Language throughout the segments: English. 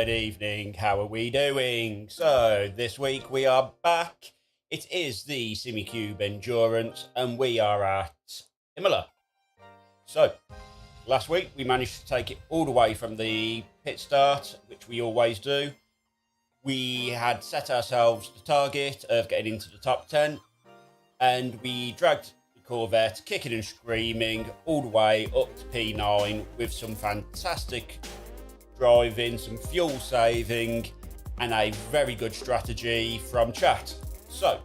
Good evening, how are we doing? So, this week we are back. It is the SimiCube Endurance and we are at Imola. So, last week we managed to take it all the way from the pit start, which we always do. We had set ourselves the target of getting into the top 10 and we dragged the Corvette, kicking and screaming, all the way up to P9 with some fantastic driving, some fuel saving, and a very good strategy from chat. So,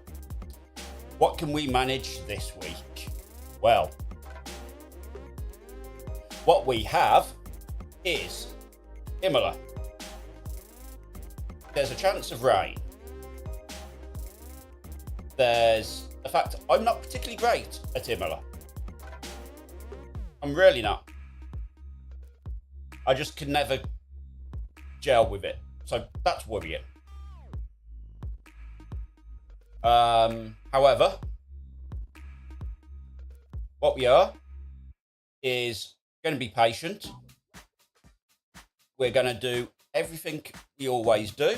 what can we manage this week? Well, what we have is Imola. There's a chance of rain. There's the fact I'm not particularly great at Imola. I'm really not. I just can never gel with it, so that's worrying. However, what we are is going to be patient. We're going to do everything we always do,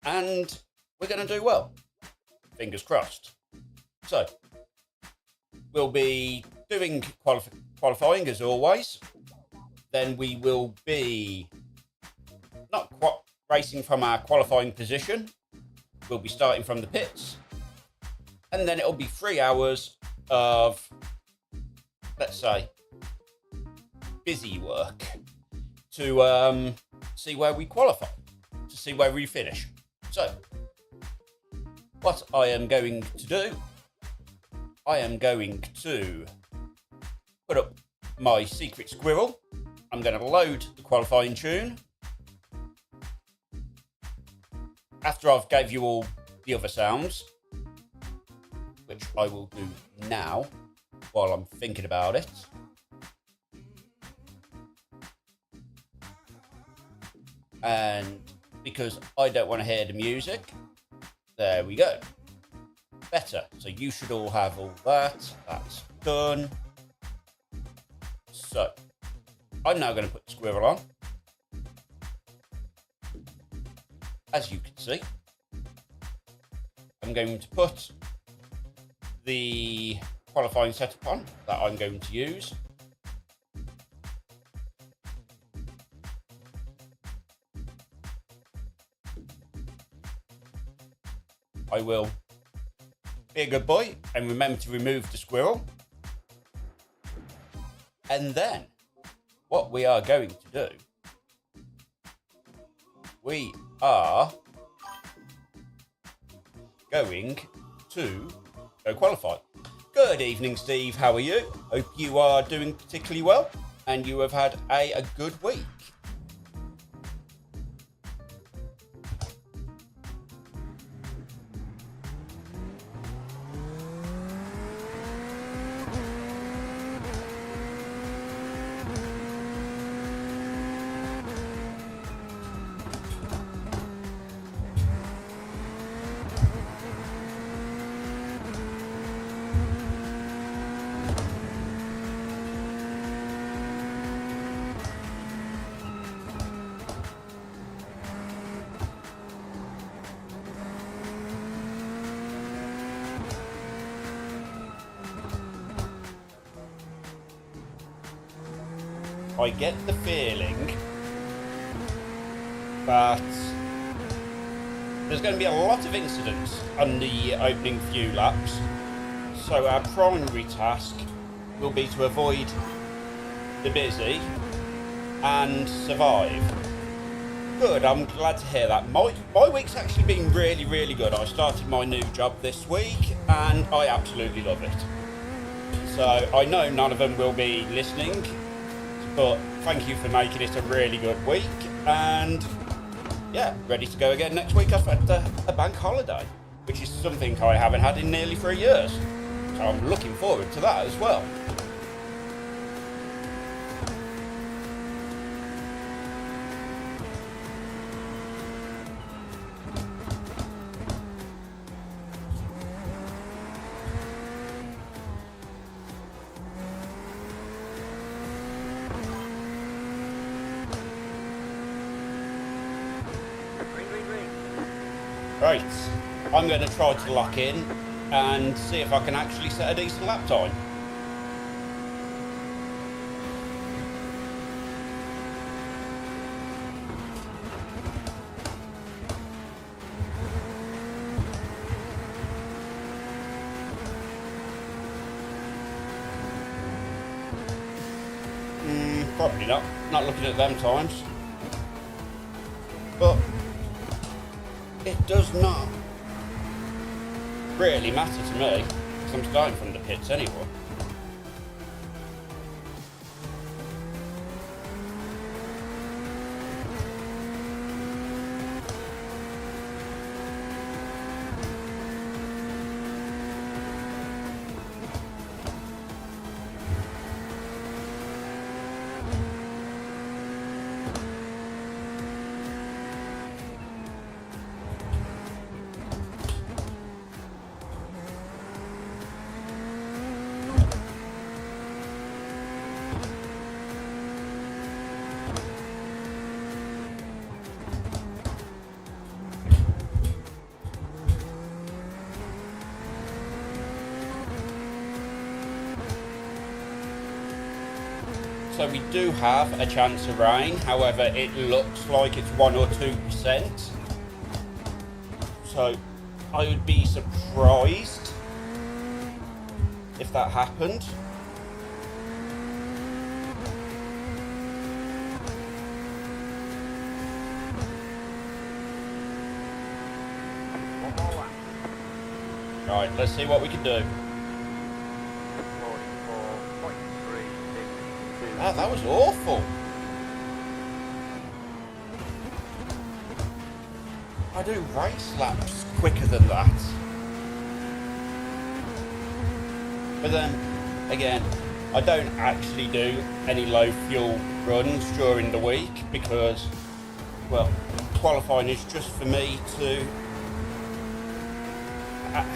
and we're going to do well. Fingers crossed. So, we'll be doing qualifying as always. Then we will be not racing from our qualifying position. We'll be starting from the pits. And then it'll be 3 hours of, let's say, busy work to see where we qualify, to see where we finish. So, what I am going to do, I am going to put up my secret squirrel. I'm going to load the qualifying tune. After I've gave you all the other sounds, which I will do now while I'm thinking about it. And because I don't want to hear the music, there we go. Better. So you should all have all that. That's done. So, I'm now going to put the squirrel on. As you can see, I'm going to put the qualifying setup on that I'm going to use. I will be a good boy and remember to remove the squirrel. And then, what we are going to do, we are going to go qualify. Good evening, Steve. How are you? Hope you are doing particularly well and you have had a good week. I get the feeling that there's going to be a lot of incidents on the opening few laps. So our primary task will be to avoid the busy and survive. Good, I'm glad to hear that. My week's actually been really, really good. I started my new job this week and I absolutely love it. So I know none of them will be listening, but thank you for making it a really good week, and yeah, ready to go again next week. I've had a bank holiday, which is something I haven't had in nearly 3 years, so I'm looking forward to that as well. Right, I'm going to try to lock in and see if I can actually set a decent lap time. Probably not. Not looking at them times. But it does not really matter to me, because I'm starting from the pits anyway. So we do have a chance of rain, however it looks like it's 1 or 2%. So I would be surprised if that happened. Right, let's see what we can do. That was awful. I do race laps quicker than that. But then, again, I don't actually do any low fuel runs during the week because, well, qualifying is just for me to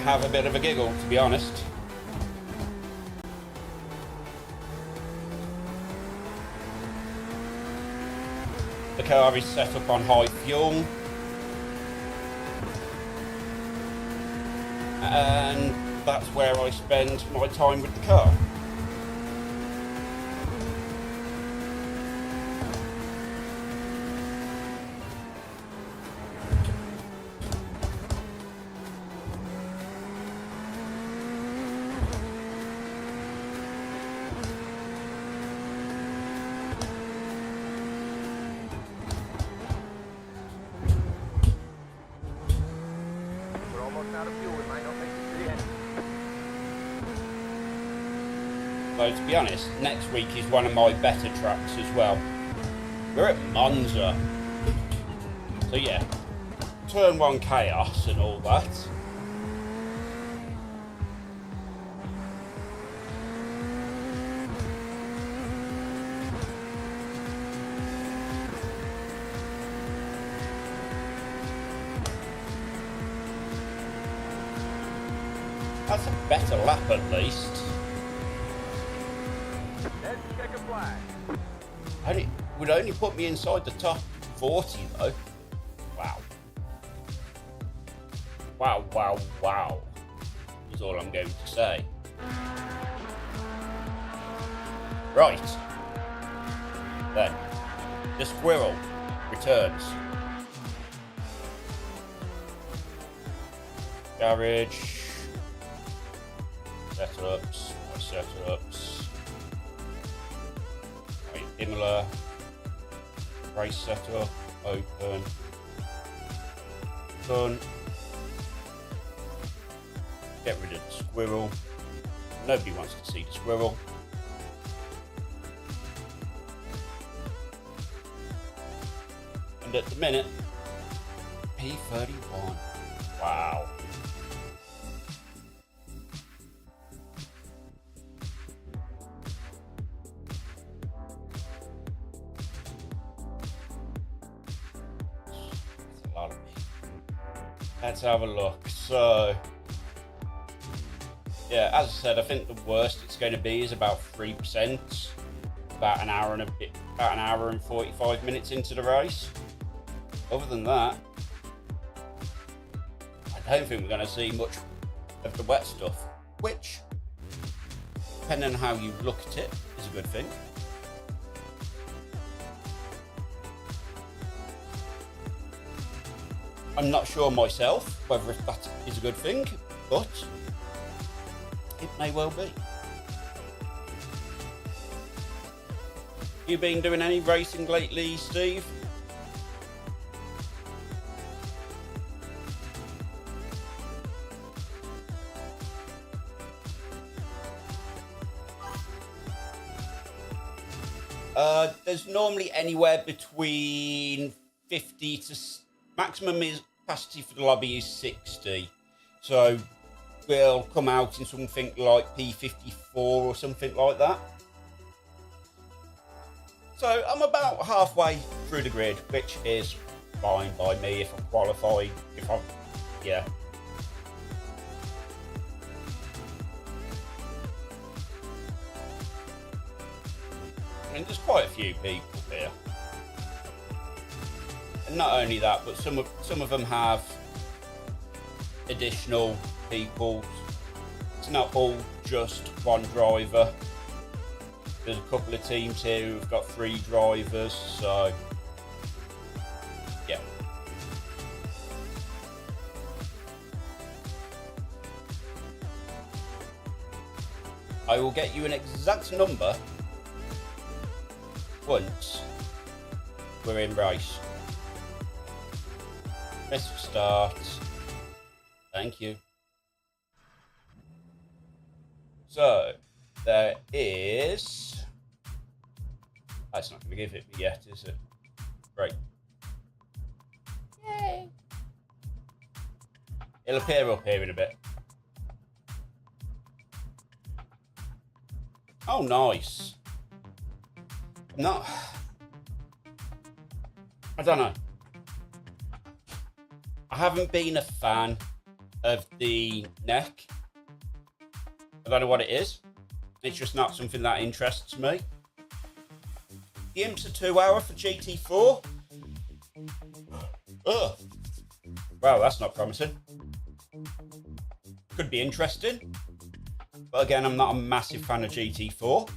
have a bit of a giggle, to be honest. The car is set up on high fuel, and that's where I spend my time with the car. So to be honest, next week is one of my better tracks as well. We're at Monza. So yeah, turn 1 chaos and all that. That's a better lap at least. Would only put me inside the top 40 though. Wow. Wow, wow, wow. Is all I'm going to say. Right. Then, the squirrel returns. Garage. Setups. Right, Imola. Race setup, open, done. Get rid of the squirrel. Nobody wants to see the squirrel. And at the minute, P31. Wow. Let's have a look. So, yeah, as I said, I think the worst it's going to be is about 3%, about an hour and a bit, about an hour and 45 minutes into the race. Other than that, I don't think we're going to see much of the wet stuff, which, depending on how you look at it, is a good thing. I'm not sure myself whether that is a good thing, but it may well be. You been doing any racing lately, Steve? There's normally anywhere between 50 to maximum capacity for the lobby is 60. So we'll come out in something like P54 or something like that. So I'm about halfway through the grid, which is fine by me if I'm qualified. Yeah. I mean, there's quite a few people here. And not only that, but some of them have additional people. It's not all just one driver. There's a couple of teams here who've got 3 drivers, so yeah. I will get you an exact number once we're in race. Let's start. Thank you. So there is. That's not going to give it me yet, is it? Right. Yay. It'll appear up here in a bit. Oh, nice. No, I don't know. I haven't been a fan of the neck. I don't know what it is. It's just not something that interests me. The imps are 2 hour for GT4. Ugh. Wow, that's not promising. Could be interesting. But again, I'm not a massive fan of GT4.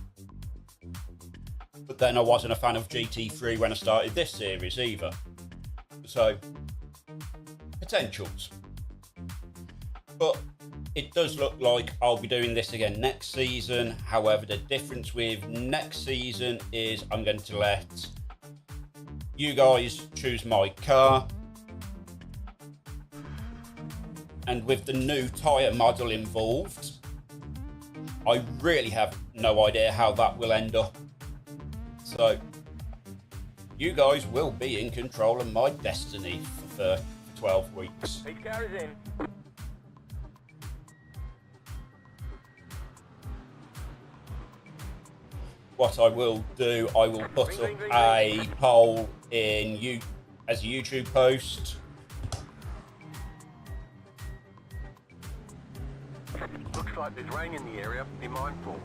But then I wasn't a fan of GT3 when I started this series either. So, potentials. But it does look like I'll be doing this again next season. However, the difference with next season is I'm going to let you guys choose my car. And with the new tyre model involved, I really have no idea how that will end up. So, you guys will be in control of my destiny for 12 weeks. Each car is in. What I will do, I will put up a poll in as a YouTube post. Looks like there's rain in the area. Be mindful.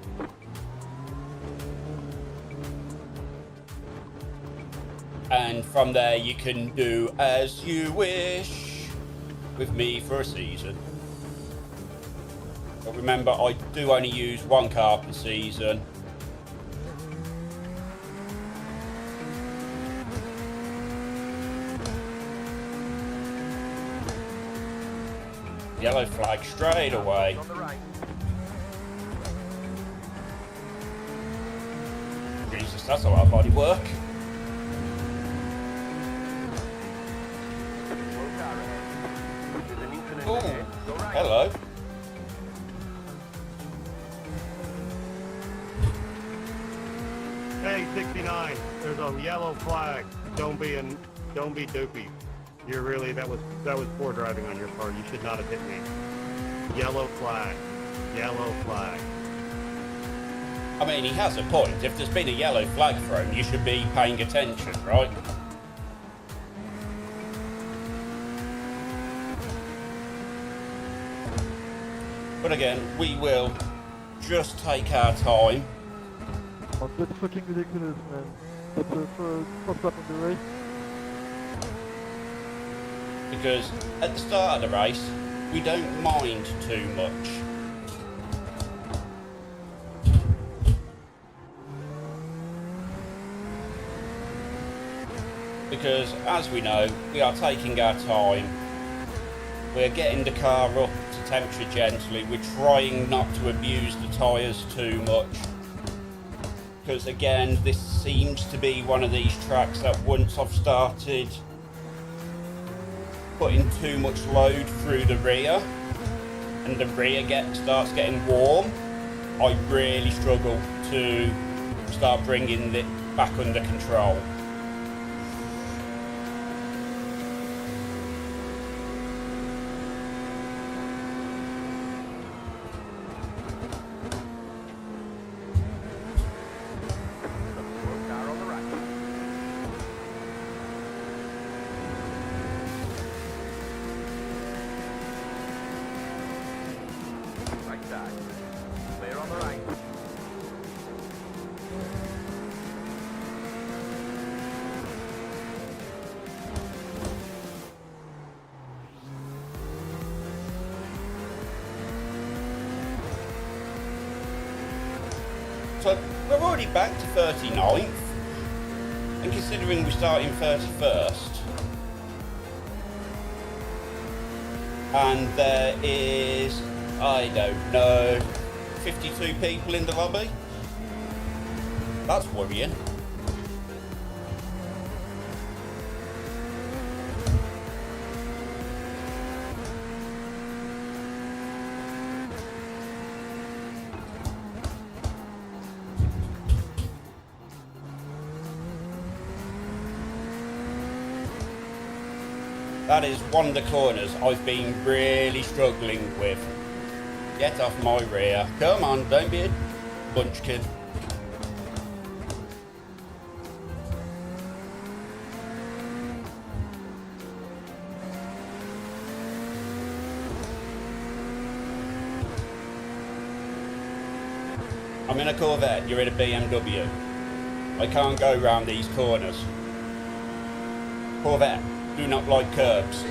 And from there you can do as you wish with me for a season. But remember, I do only use one car per season. Yellow flag straight away. On the right. Jesus, that's a lot of body work. Oh, hello. Hey, 69. There's a yellow flag. Don't be doopy. You're really that was poor driving on your part. You should not have hit me. Yellow flag. Yellow flag. I mean, he has a point. If there's been a yellow flag thrown, you should be paying attention, right? But again, we will just take our time. Oh, that's fucking ridiculous, man. That's what's up in the race. Because at the start of the race, we don't mind too much. Because, as we know, we are taking our time. We're getting the car up to temperature gently. We're trying not to abuse the tyres too much. Because, again, this seems to be one of these tracks that once I've started putting too much load through the rear, and the rear starts getting warm, I really struggle to start bringing it back under control. Car on the right. Right side. Clear on the right. So we're already back to 39th, and considering we start in 31st, and there is, I don't know, 52 people in the lobby, that's worrying. That is one of the corners I've been really struggling with. Get off my rear. Come on, don't be a bunch kid. I'm in a Corvette, you're in a BMW. I can't go round these corners. Corvette do not like curbs.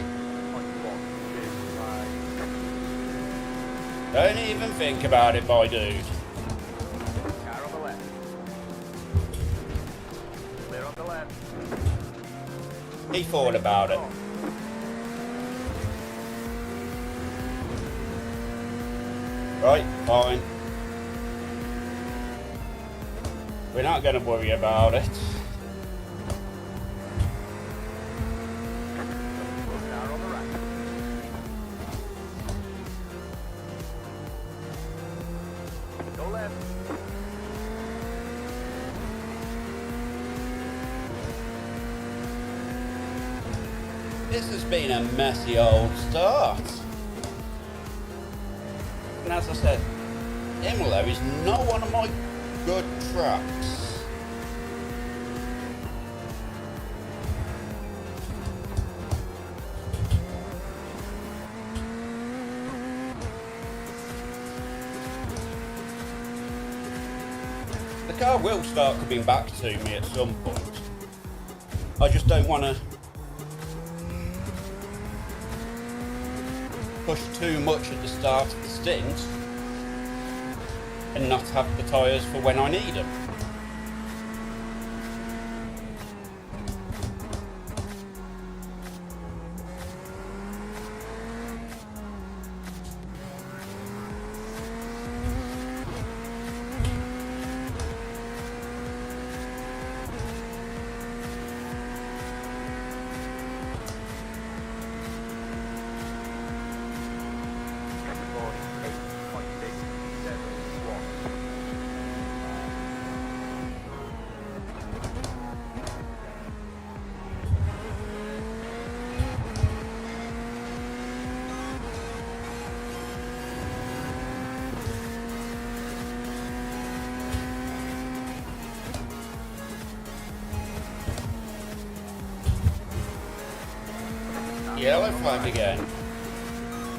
Don't even think about it, my dude. Car on the left. Clear on the left. He thought about it. Right, fine. We're not going to worry about it. Car on the right. Go left. This has been a messy old start. And as I said, Imola is not one of my good tracks. The car will start coming back to me at some point. I just don't want to push too much at the start of the stint and not have the tyres for when I need them. Yellow flag again.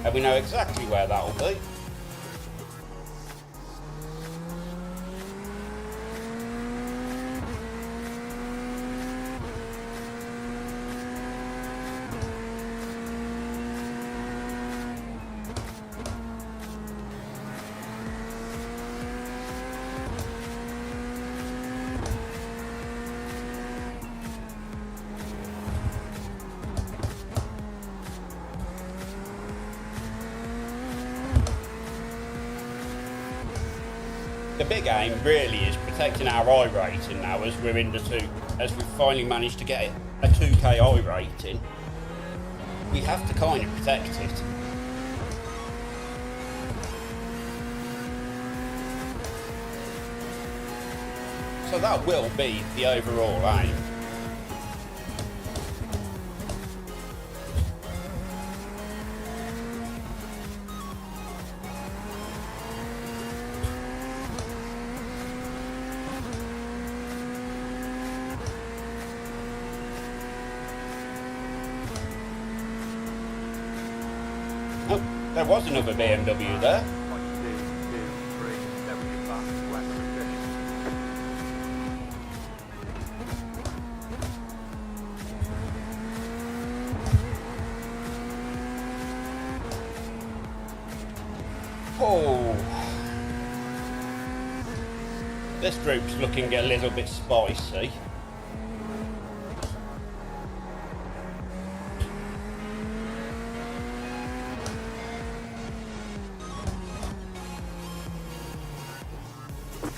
And we know exactly where that will be. the big aim really is protecting our iRating now as we're as we've finally managed to get a 2K iRating. We have to kind of protect it. So that will be the overall aim. Oh, there was another BMW there. Oh, this group's looking a little bit spicy.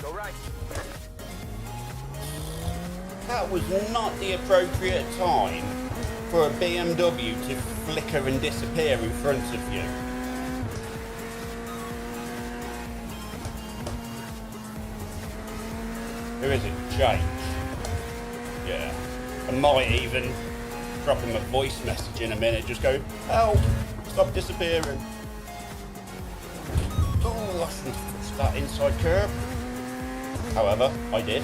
Go right. That was not the appropriate time for a BMW to flicker and disappear in front of you. Who is it? Jake? Yeah. I might even drop him a voice message in a minute. Just go, help! Stop disappearing. Oh, I shouldn't have pushed that inside curb. However, I did.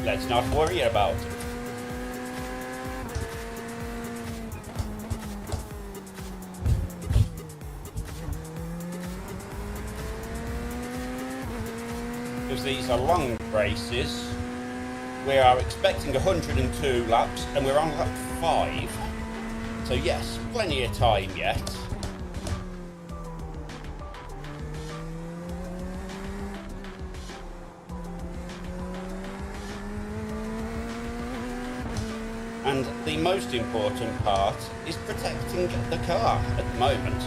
Let's not worry about it. Because these are long races, we are expecting 102 laps and we're on lap 5. So yes, plenty of time yet. And the most important part is protecting the car at the moment.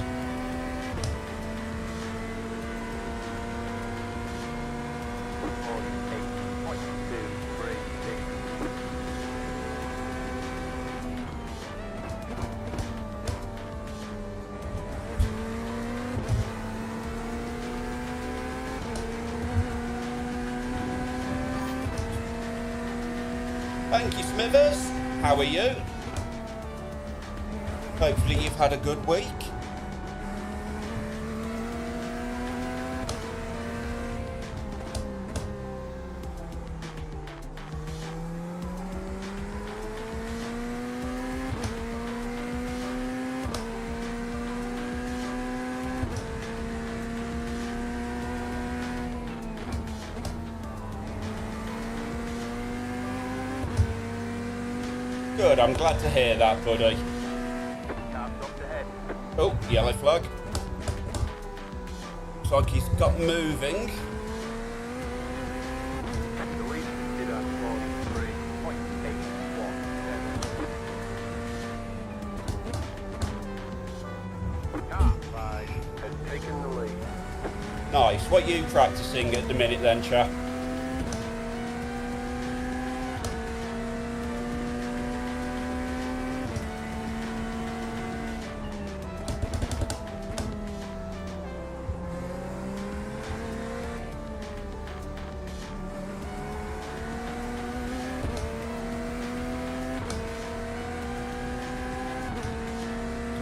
Thank you, Smithers. How are you? Hopefully you've had a good week. Good, I'm glad to hear that, buddy. Oh, yellow flag. Looks like he's got moving. Nice. What are you practicing at the minute then, chap?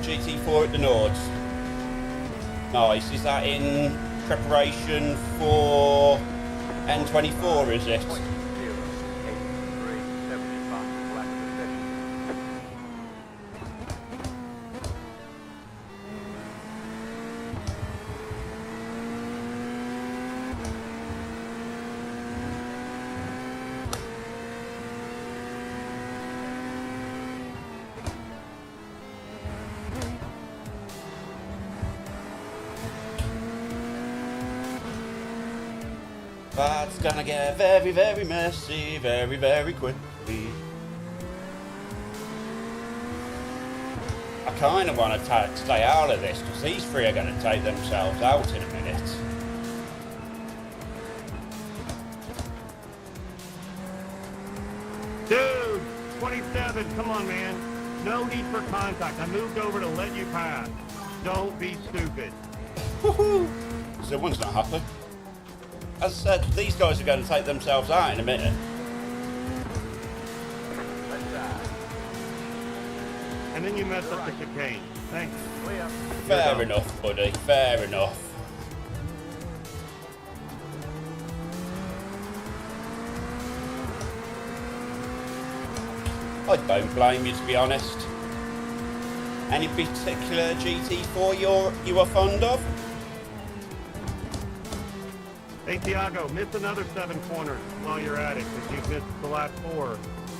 GT4 at the Nords. Nice. Is that in preparation for N24, is it? That's gonna get very, very messy, very, very quickly. I kind of want to stay out of this because these three are going to take themselves out in a minute. Dude, 27, come on, man. No need for contact. I moved over to let you pass. Don't be stupid. Woohoo! Someone's not happy. As I said, these guys are going to take themselves out in a minute. And then you messed up the chicane. Thanks. Fair enough, buddy. Fair enough. I don't blame you, to be honest. Any particular GT4 you are fond of? Hey, Tiago, miss another 7 corners while you're at it, because you've missed the last 4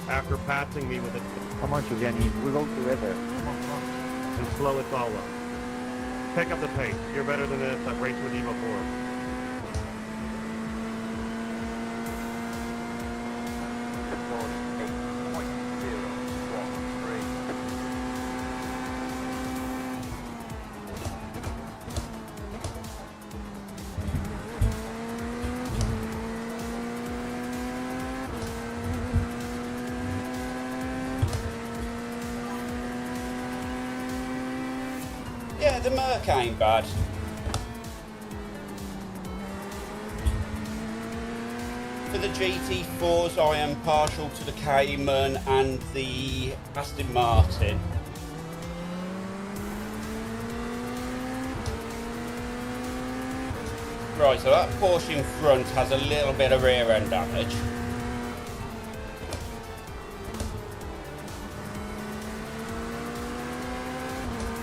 after passing me with it. Come on, Giuliani, we go together. Come on, come on. And slow us all up. Pick up the pace. You're better than this. I've raced with you before. Yeah, the Merc ain't bad. For the GT4s, I am partial to the Cayman and the Aston Martin. Right, so that Porsche in front has a little bit of rear end damage.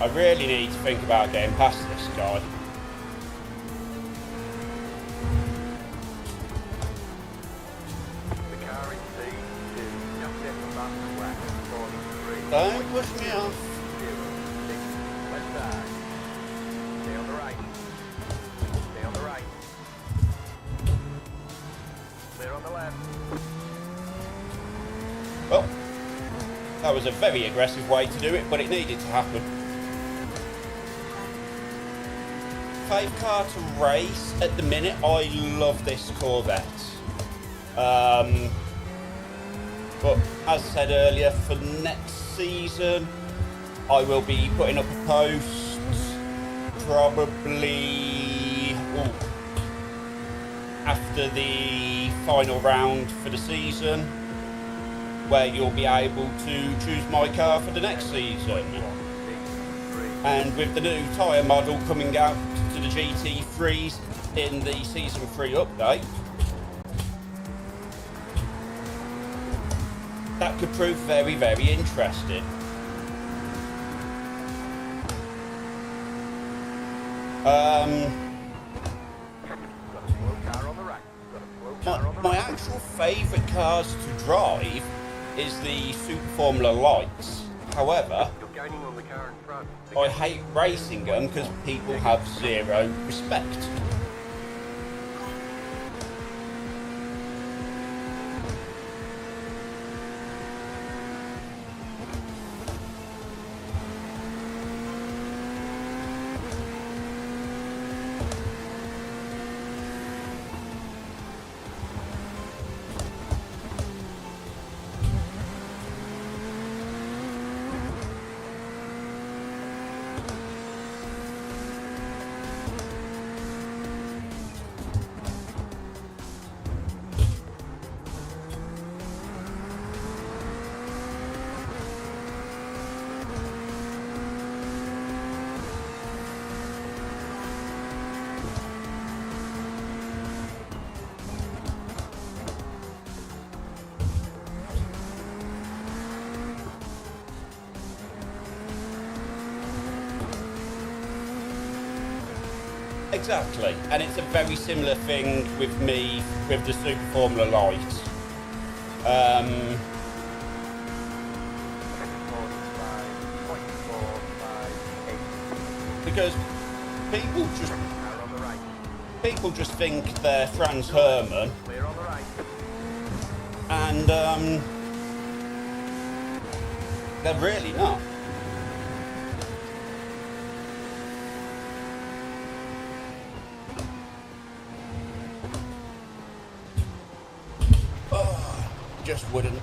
I really need to think about getting past this guy. The car in C is just at the back track, 43. Don't push me off. 06. Left side. Stay on the right. Stay on the right. Clear on the left. Well, that was a very aggressive way to do it, but it needed to happen. 5 car to race at the minute. I love this Corvette. But as I said earlier, for next season, I will be putting up a post probably after the final round for the season, where you'll be able to choose my car for the next season. And with the new tyre model coming out to the GT3s in the Season 3 update, that could prove very, very interesting. My actual favourite cars to drive is the Super Formula Lights. However, You're gaining on the car in front. I hate racing them because people have zero respect. Exactly, and it's a very similar thing with me with the Super Formula Light. Because people just think they're Franz Hermann, Clear on the right. and they're really not. Just wouldn't.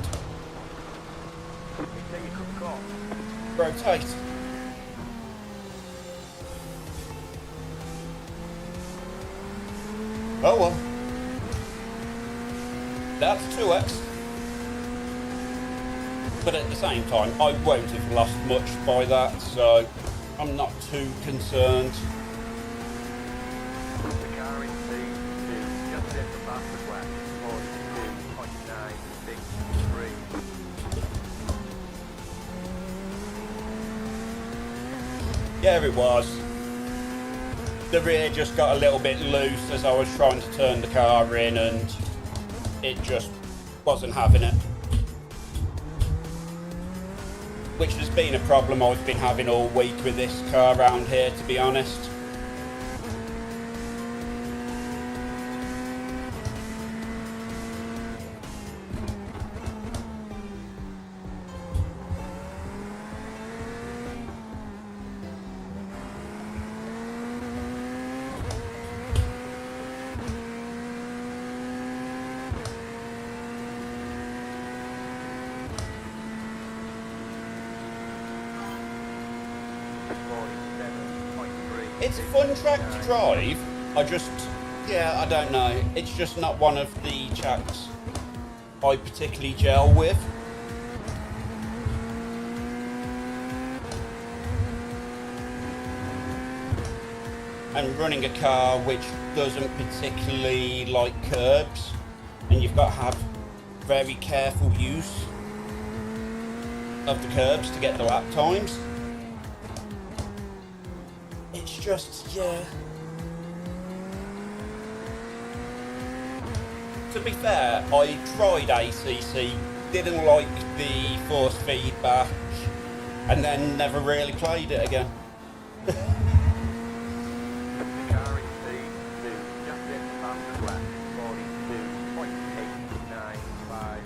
rotate. Oh well. That's 2x. But at the same time, I won't have lost much by that, so I'm not too concerned. The car in C2, just hit the bastard left, 42.963. Yeah, it was. The rear just got a little bit loose as I was trying to turn the car in, and it just wasn't having it. Which has been a problem I've been having all week with this car around here, to be honest. It's a fun track to drive. I don't know. It's just not one of the tracks I particularly gel with. And running a car which doesn't particularly like curbs, and you've got to have very careful use of the curbs to get the lap times. It's just, yeah. To be fair, I tried ACC, didn't like the force feedback, and then never really played it again. The car in C2, just hit the bastard left, 42.895.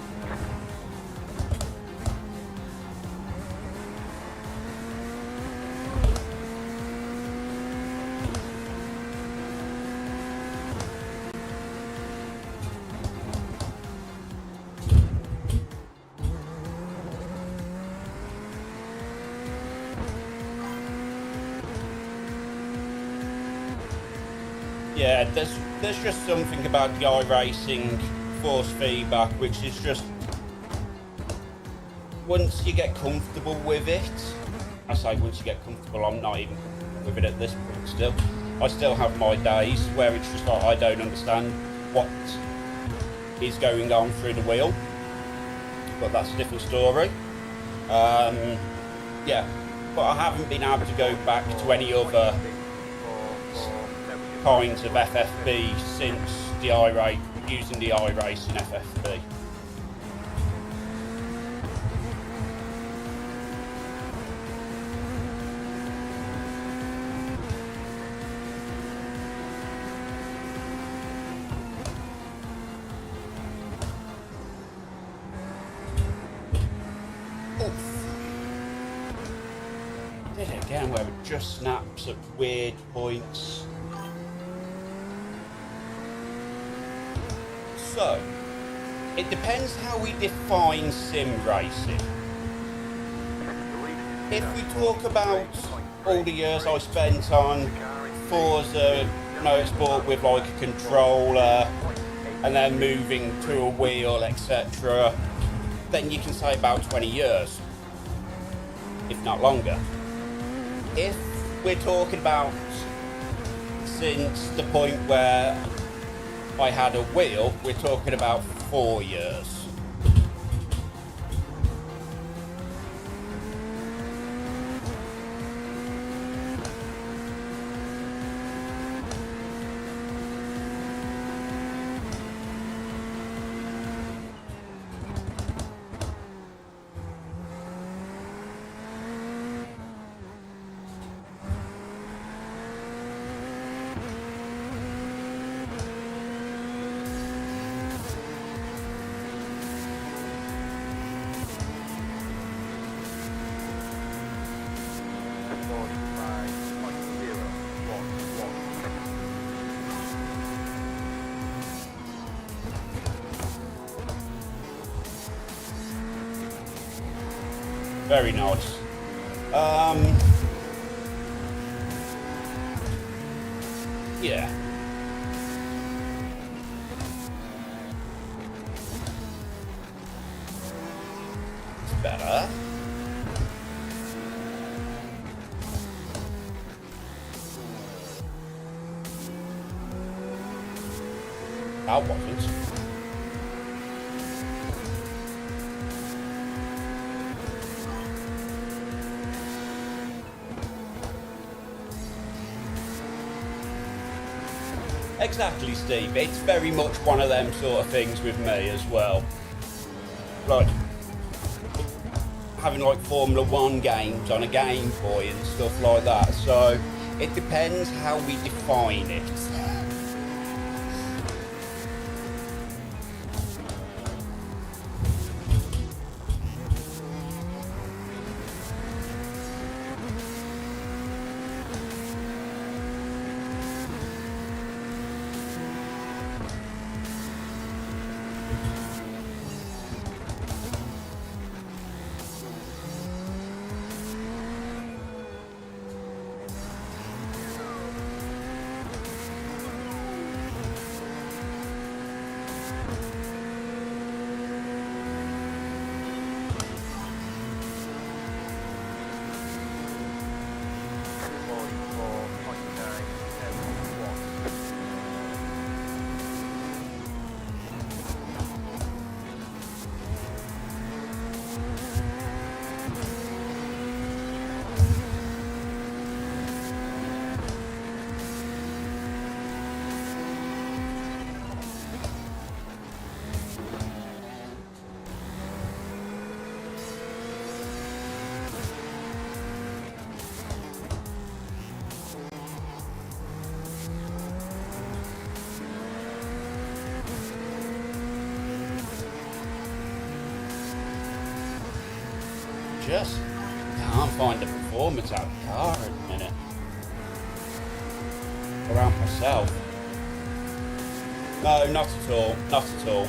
Yeah, there's just something about the iRacing force feedback which is just, once you get comfortable with it, I say once you get comfortable, I'm not even comfortable with it at this point still. I still have my days where it's just like I don't understand what is going on through the wheel, but that's a different story. Yeah, but I haven't been able to go back to any other kinds of FFB since the using the iRacing FFB. Did it again where it just snaps at weird points. So, it depends how we define sim racing. If we talk about all the years I spent on Forza Motorsport with like a controller and then moving to a wheel, etc., then you can say about 20 years, if not longer. If we're talking about since the point where I had a wheel, we're talking about 4 years. Very nice. Yeah. It's better. That wasn't. Exactly, Steve. It's very much one of them sort of things with me as well. Like having like Formula 1 games on a Game Boy and stuff like that. So it depends how we define it. Just can't find the performance out of the car at the minute. Around myself. No, not at all. Not at all.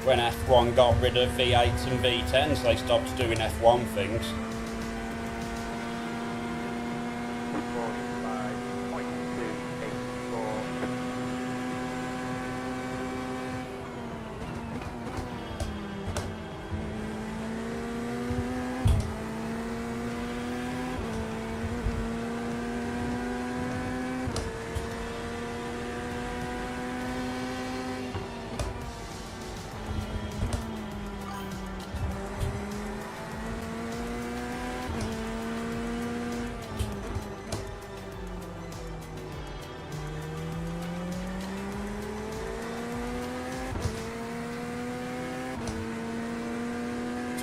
When F1 got rid of V8s and V10s, they stopped doing F1 things.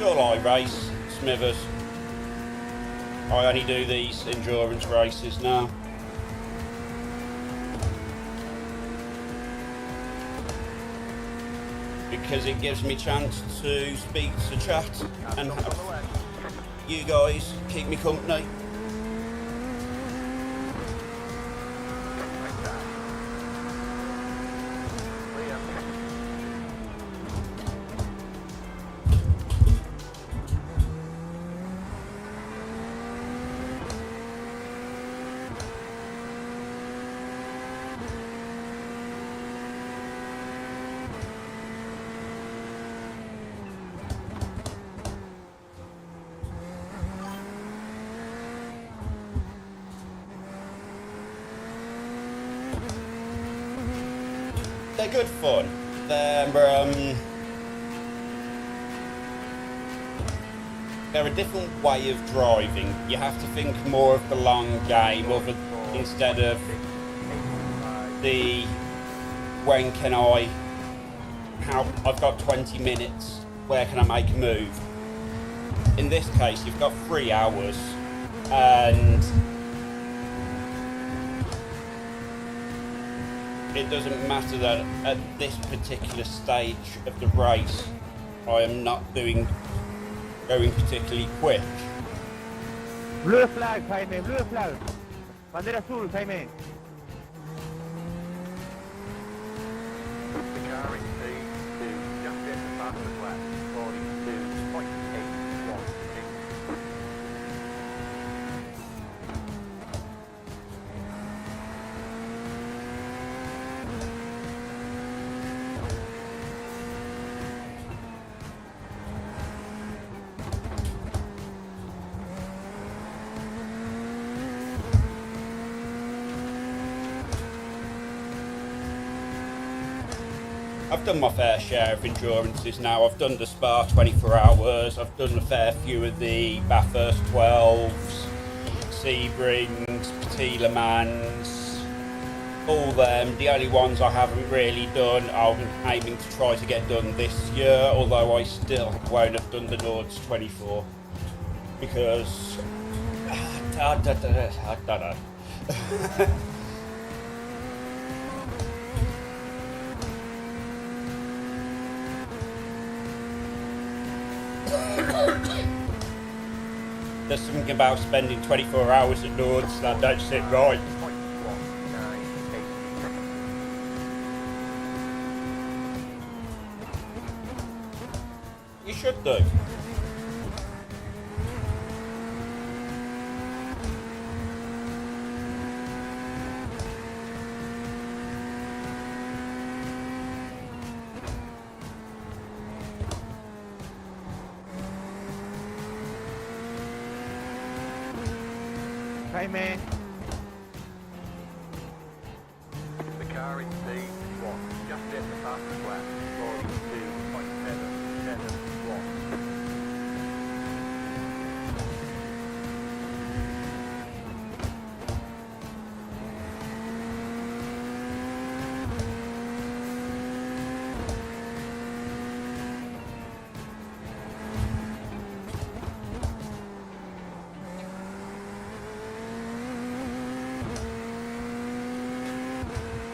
It's all I race, Smithers. I only do these endurance races now. Because it gives me a chance to speak to chat and have you guys keep me company. They're good fun. They're a different way of driving. You have to think more of the long game instead of the when can I've got 20 minutes, where can I make a move? In this case, you've got 3 hours and it doesn't matter that at this particular stage of the race, I am not going particularly quick. Blue flag, Jaime, blue flag. Bandera azul, Jaime. The car in P2, just at the fastest lap, 42.816. I've done my fair share of endurances now. I've done the Spa 24 hours, I've done a fair few of the Bathurst 12s, Sebrings, Petit Le Mans, all them. The only ones I haven't really done, I'm aiming to try to get done this year, although I still won't have done the Nords 24 because I don't know. There's something about spending 24 hours at Nords that don't sit right. You should do. Jaime. The car in P1, just at the fastest lap, 42.771.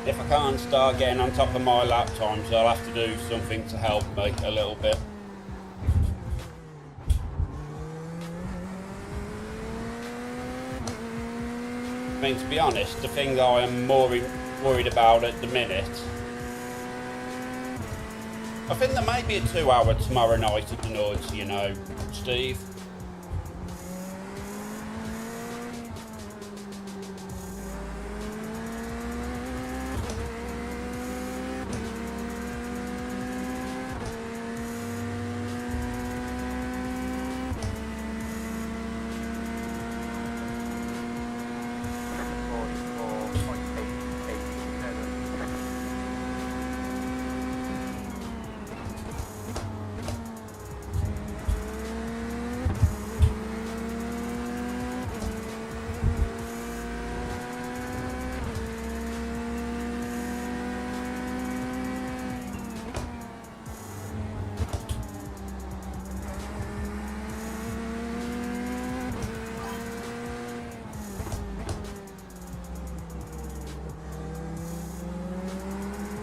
If I can't start getting on top of my lap times, I'll have to do something to help me a little bit. I mean, to be honest, the thing that I am more worried about at the minute, I think there may be a 2-hour tomorrow night at the Nords, you know, Steve.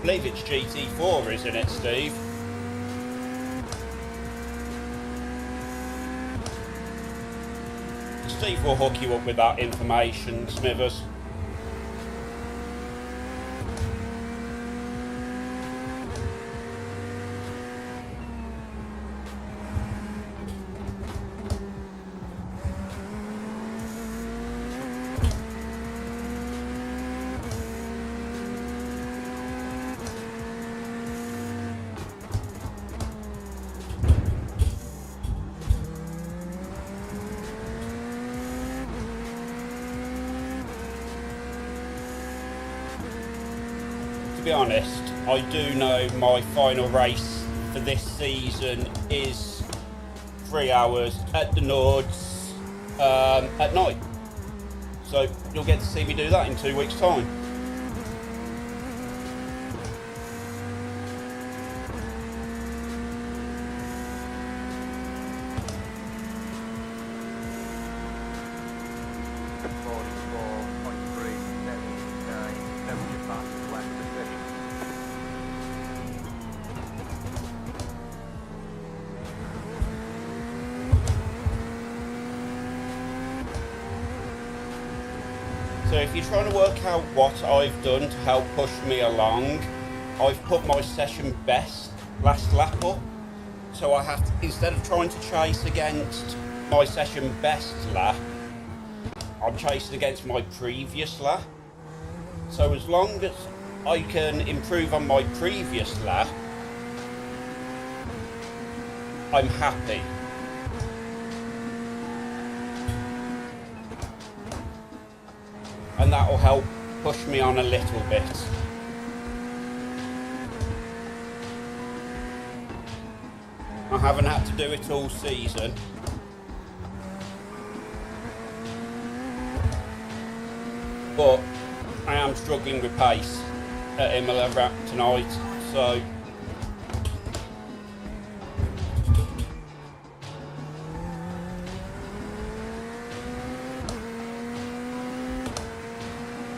believe it's GT4, isn't it, Steve? Steve will hook you up with that information, Smithers. To be honest, I do know my final race for this season is 3 hours at the Nords at night. So you'll get to see me do that in 2 weeks' time. So if you're trying to work out what I've done to help push me along, I've put my session best last lap up. So I have to, instead of trying to chase against my session best lap, I'm chasing against my previous lap. So as long as I can improve on my previous lap, I'm happy. And that will help push me on a little bit. I haven't had to do it all season. But I am struggling with pace at Imola tonight, so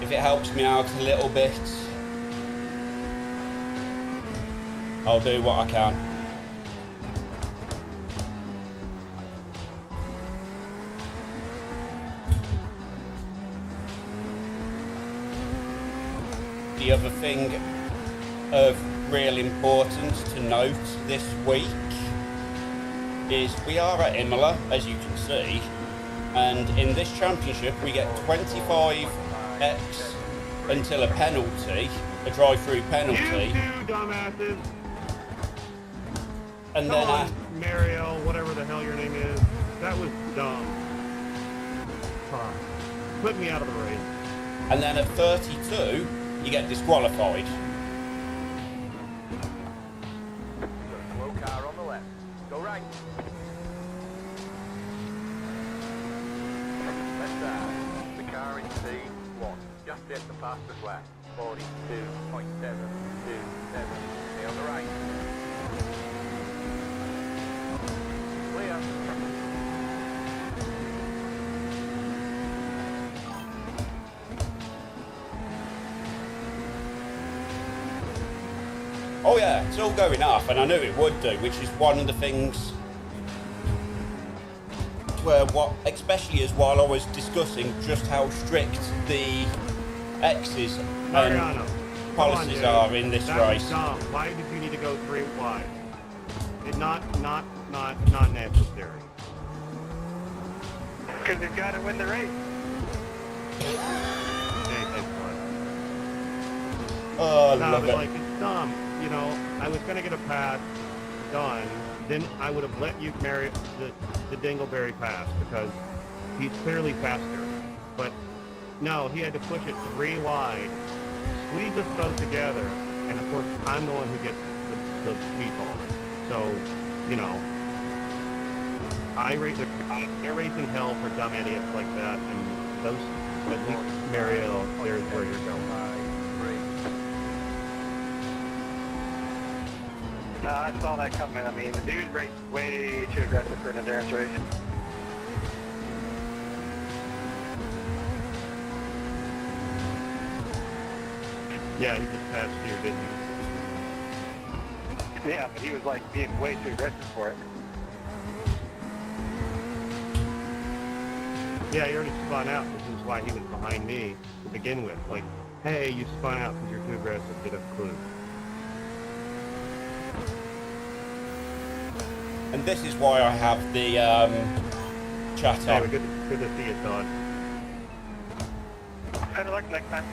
if it helps me out a little bit, I'll do what I can. The other thing of real importance to note this week is we are at Imola, as you can see, and in this championship we get 25x until a penalty, a drive-through penalty. You two dumbasses. And Come then on, Mario, whatever the hell your name is. That was dumb. Fuck. Put me out of the race. and then at 32 you get disqualified. Slow car on the left. Go right. Left side. The car in C1. Just hit the fastest lap. 42.727. Stay on the right. Clear. Oh yeah, it's all going up, and I knew it would do, which is one of the things where especially as while I was discussing just how strict the X's Mariano, and come on, policies dude. are in this That was race. dumb. Why did you need to go 3 wide? It's not necessary. Because he's got to win the race. Oh, I No, love but it. like, it's dumb. You know, I was going to get a pass done, then I would have let you marry the Dingleberry pass because he's clearly faster. But no, he had to push it 3 wide, squeeze us both together, and of course, I'm the one who gets the speed ball. So, you know, they're racing hell for dumb idiots like that, and those, at least Mario, there's where you're going. No, I saw that coming. I mean, the dude raced way too aggressive for an endurance race. Yeah, he just passed here, didn't he? Yeah, but he was like being way too aggressive for it. Yeah, he already spun out, which is why he was behind me to begin with. Like, hey, you spun out because you're too aggressive, get a clue. And this is why I have the chat on. Anyway, good to see you, Todd. Better luck next time.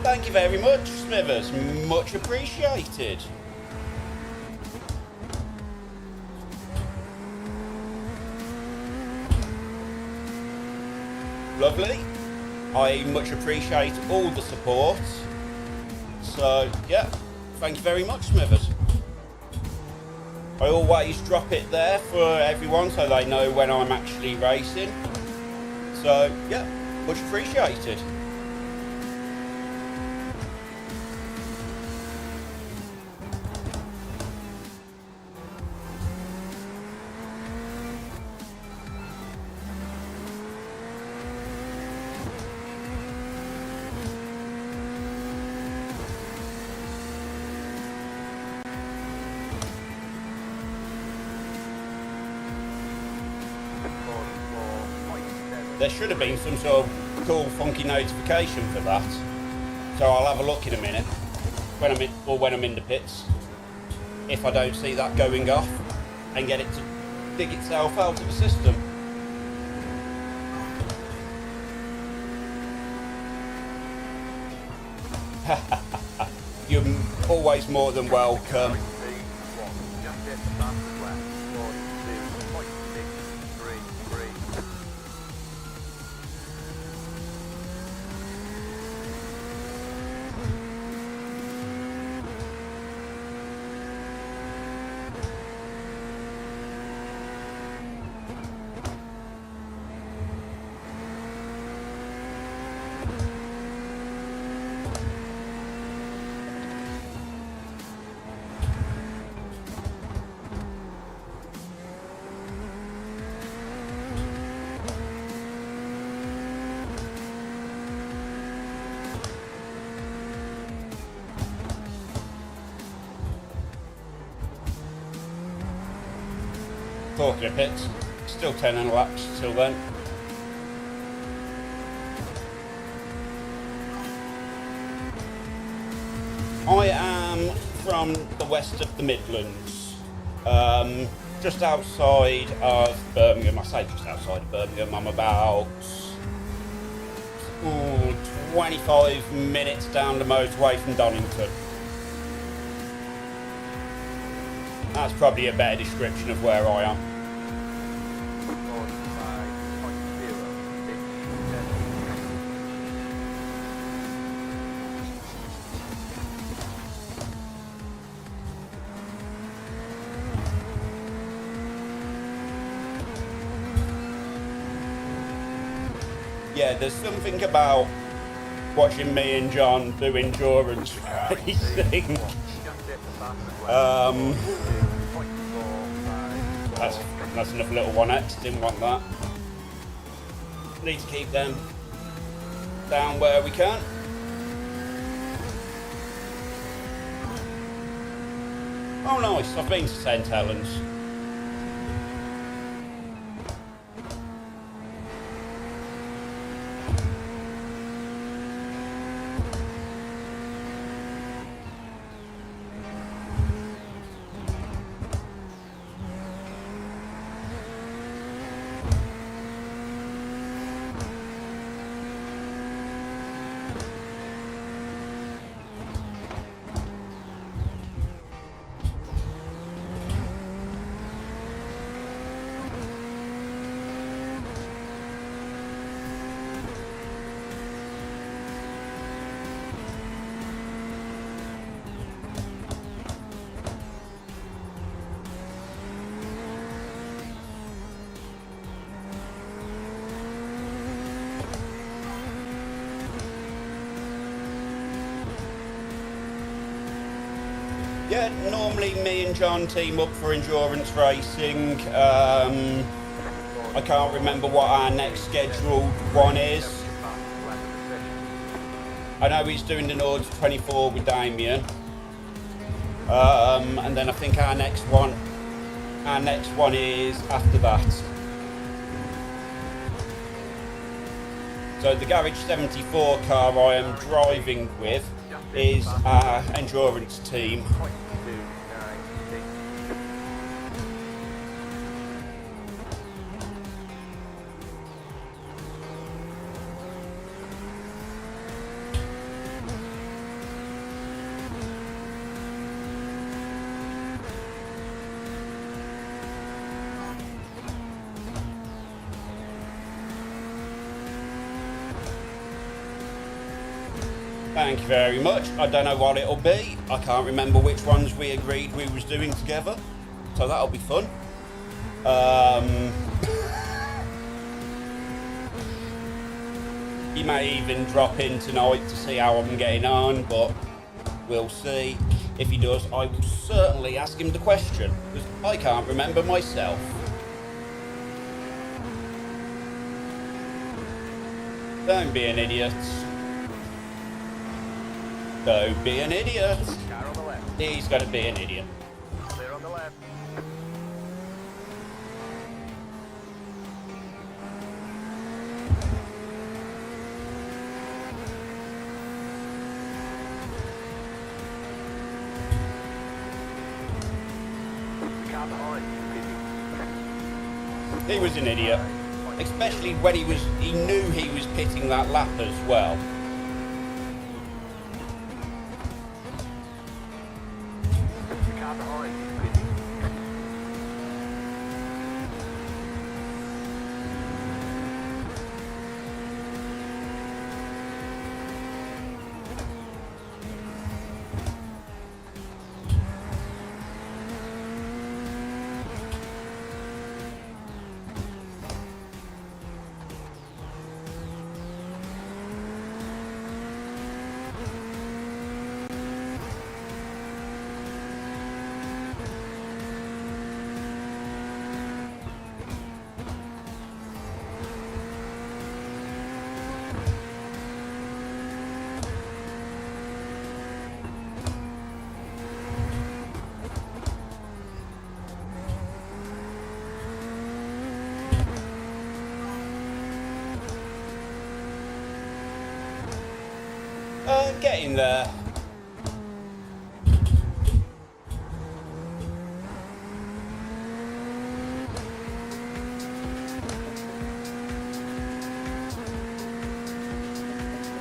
Thank you very much, Smithers. Much appreciated. Lovely. I much appreciate all the support. So, yeah, thank you very much, Smithers. I always drop it there for everyone so they know when I'm actually racing. So, yeah, much appreciated. There should have been some sort of cool, funky notification for that. So I'll have a look in a minute when I'm in the pits. If I don't see that going off, and get it to dig itself out of the system. You're always more than welcome. Just hit the fastest lap. 42.633. Talking of pits, still 10 laps till then. I am from the west of the Midlands, just outside of Birmingham. I say just outside of Birmingham. I'm about 25 minutes down the motorway from Donington. That's probably a better description of where I am. 45.057. Yeah, there's something about watching me and John do endurance racing. That's enough little 1X, didn't want that. Need to keep them down where we can. Oh nice, I've been to St Helens. Yeah, normally me and John team up for endurance racing. I can't remember what our next scheduled one is. I know he's doing the Nords 24 with Damien. And then I think our next one is after that. So the Garage 74 car I am driving with is our endurance team. Thank you very much. I don't know what it'll be. I can't remember which ones we agreed we was doing together. So that'll be fun. He may even drop in tonight to see how I'm getting on, but we'll see. If he does, I will certainly ask him the question, because I can't remember myself. Don't be an idiot. Don't be an idiot. Car on the left. He's going to be an idiot. Clear on the left. The car behind you, He was an idiot. Especially when he knew he was pitting that lap as well. the car behind you, Getting there.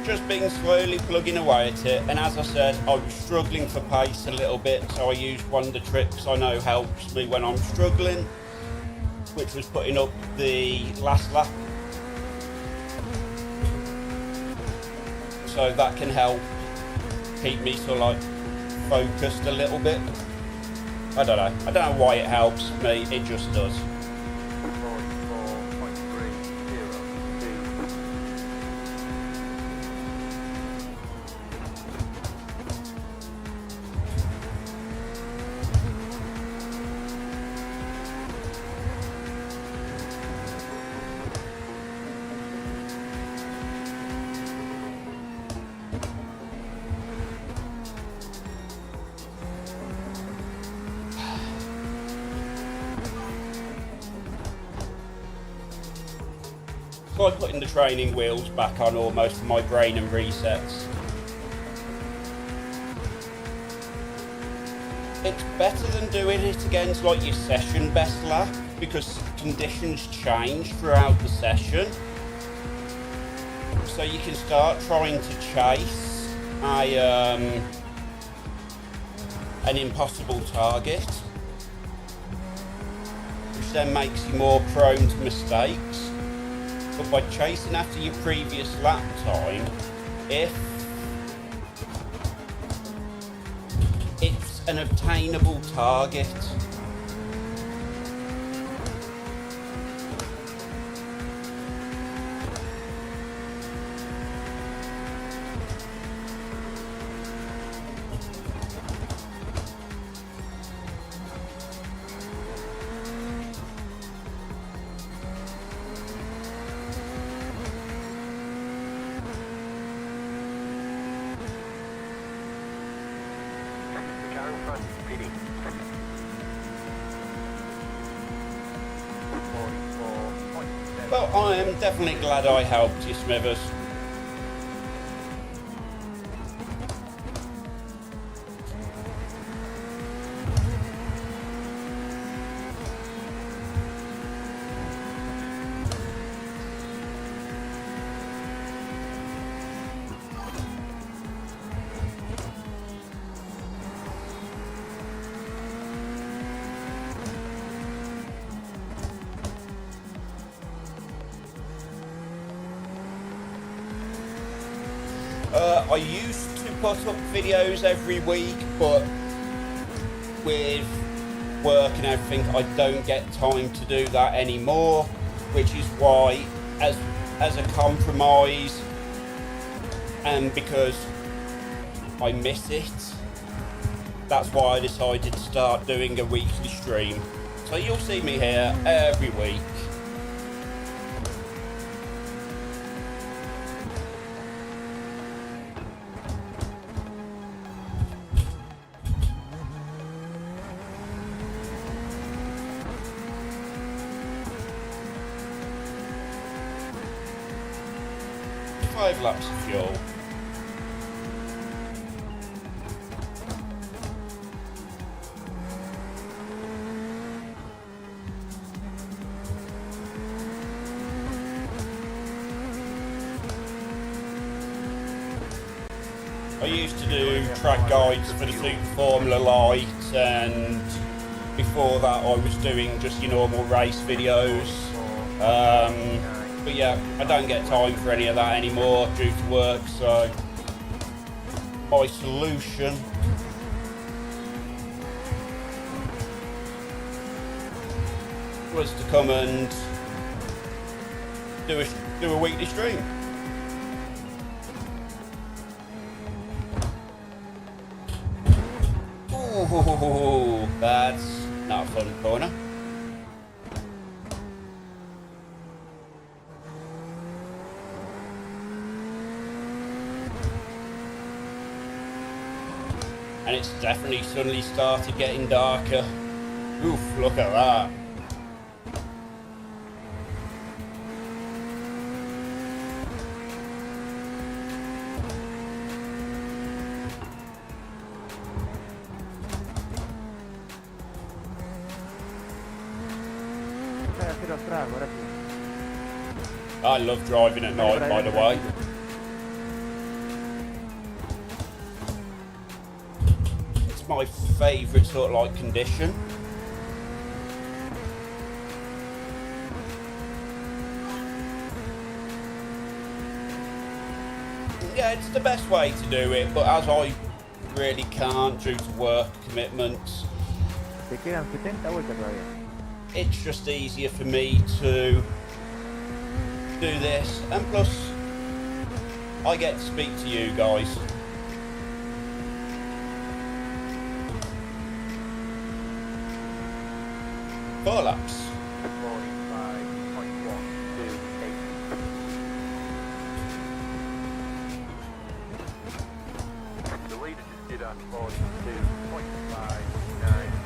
Just been slowly plugging away at it, and as I said, I was struggling for pace a little bit, so I used one of the tricks I know helps me when I'm struggling, which was putting up the last lap. So that can help keep me sort of like focused a little bit. I don't know why it helps me, it just does. 44.302. So I'm putting the training wheels back on almost for my brain and resets. It's better than doing it against like your session best lap because conditions change throughout the session. So you can start trying to chase an impossible target, which then makes you more prone to mistakes. But by chasing after your previous lap time, if it's an obtainable target, front, PD. 44.7. Well, I am definitely glad I helped you, Smithers. I used to put up videos every week, but with work and everything, I don't get time to do that anymore, which is why, as a compromise, and because I miss it, that's why I decided to start doing a weekly stream. So you'll see me here every week. Five laps of fuel. I used to do track guides for the Super Formula Light, and before that I was doing just your normal race videos. But yeah, I don't get time for any of that anymore due to work, so my solution was to come and do a weekly stream. Ooh, that's not a fun corner. And it's definitely suddenly started getting darker. Oof, look at that. I love driving at night, by the way. It's my favourite sort of like condition. Yeah, it's the best way to do it, but as I really can't due to work commitments, Te quedan 70 vueltas todavía. it's just easier for me to do this, and plus I get to speak to you guys. Four laps. 45.128. The leader just did a 42.599.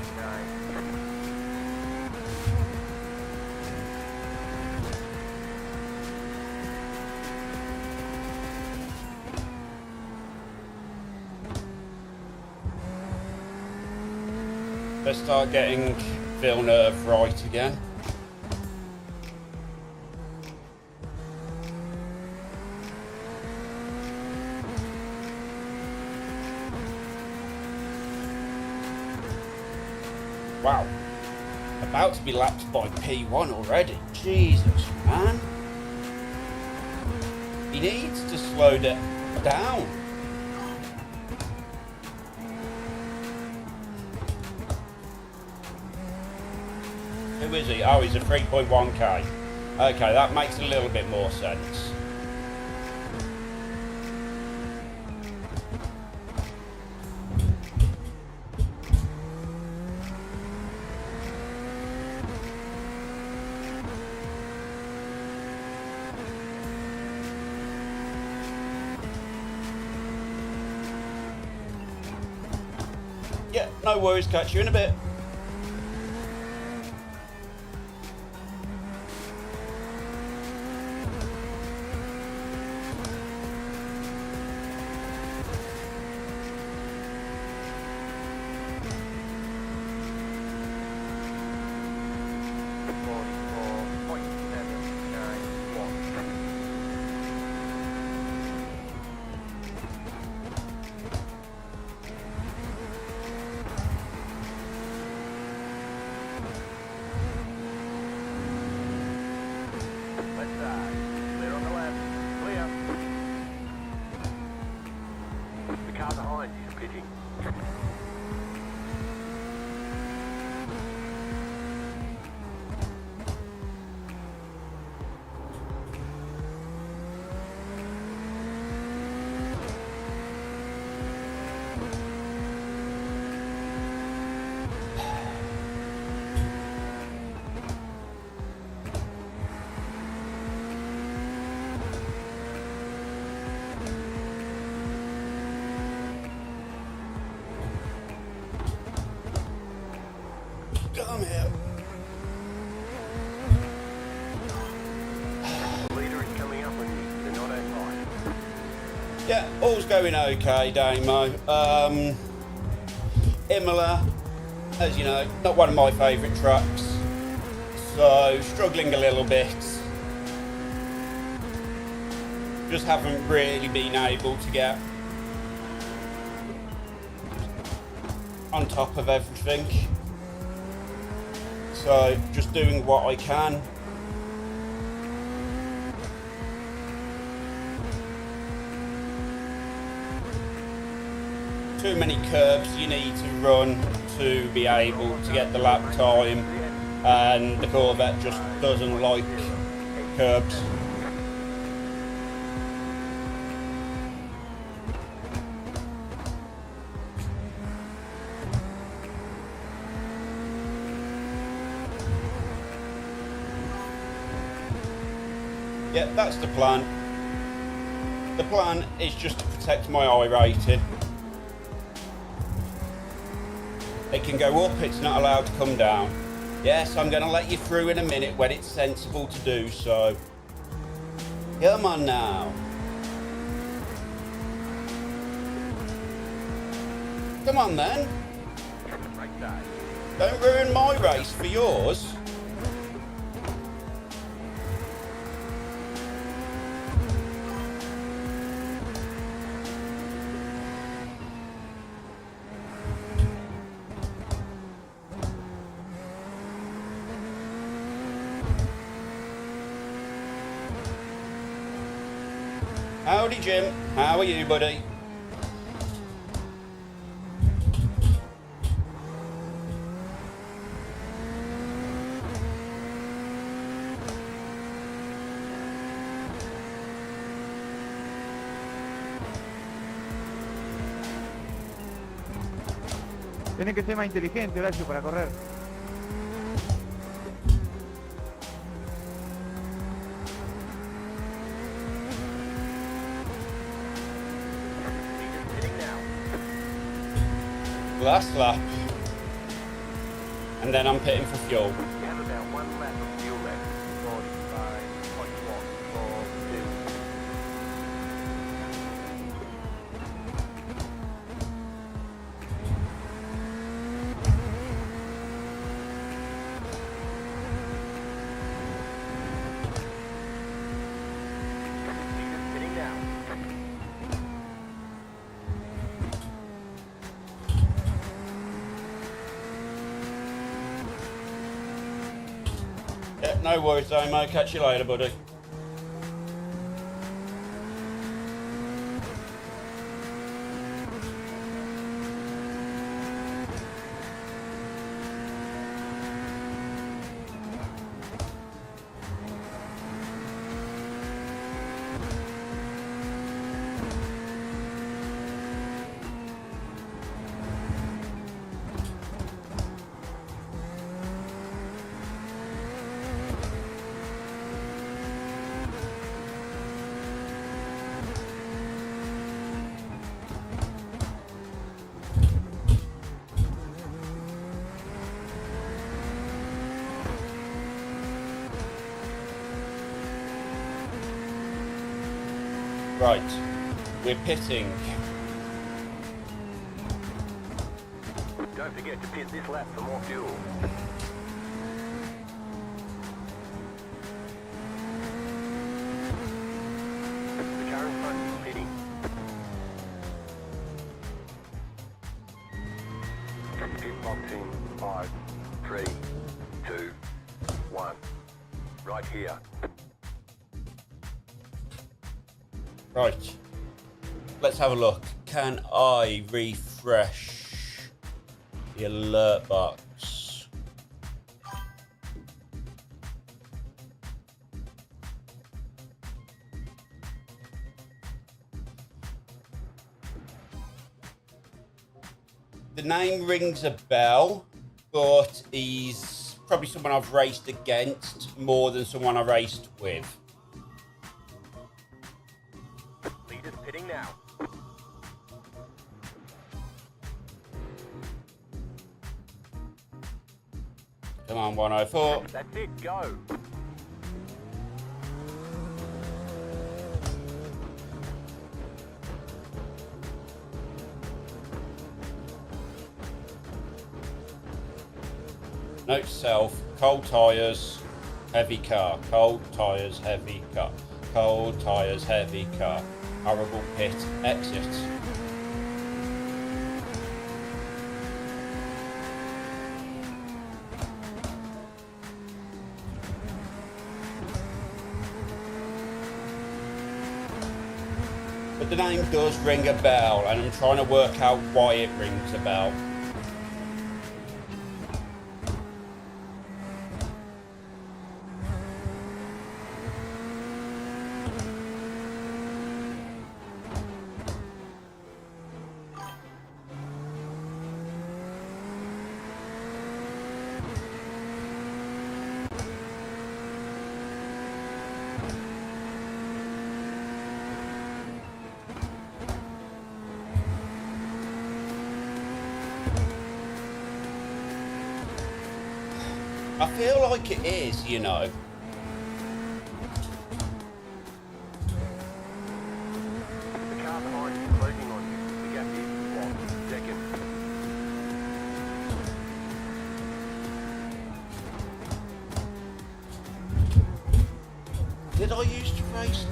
Let's start getting Villeneuve right again. Wow, about to be lapped by P1 already. Jesus, man. He needs to slow down. Who is he? Oh, he's a 3.1k. Okay, that makes a little bit more sense. Yeah, no worries. Catch you in a bit. Come here. Leader is coming up on you. They're not outside. Yeah, all's going okay, Damo. Imola, as you know, not one of my favourite tracks, so struggling a little bit. Just haven't really been able to get on top of everything. So just doing what I can. Too many curves you need to run to be able to get the lap time, and the Corvette just doesn't like curbs. Yeah, that's the plan. The plan is just to protect my iRating. It can go up, it's not allowed to come down. Yes, I'm going to let you through in a minute when it's sensible to do so. Come on now. Come on then. Right side. Don't ruin my race for yours. Howdy, Jim. How are you, buddy? Tienes que ser más inteligente, Horacio, para correr. Last lap. And then I'm pitting for fuel. You have about 1 lap of fuel left. 45.142. Pitting now. Yeah, no worries, Damo. Catch you later, buddy. Right, we're pitting. Don't forget to pit this lap for more fuel. The car in front is pitting. Pit box in 5, 3, 2, 1. Right here. Right, let's have a look. Can I refresh the alert box? The name rings a bell, but he's probably someone I've raced against more than someone I raced with. Leaders pitting now. Come on, 104. That's it, go. Note to self, cold tyres, heavy car. Cold tyres, heavy car. Cold tyres, heavy car. Horrible pit, exit. But the name does ring a bell, and I'm trying to work out why it rings a bell. I feel like it is, you know. The car behind is closing on you. The gap is 1 second. Did I used to race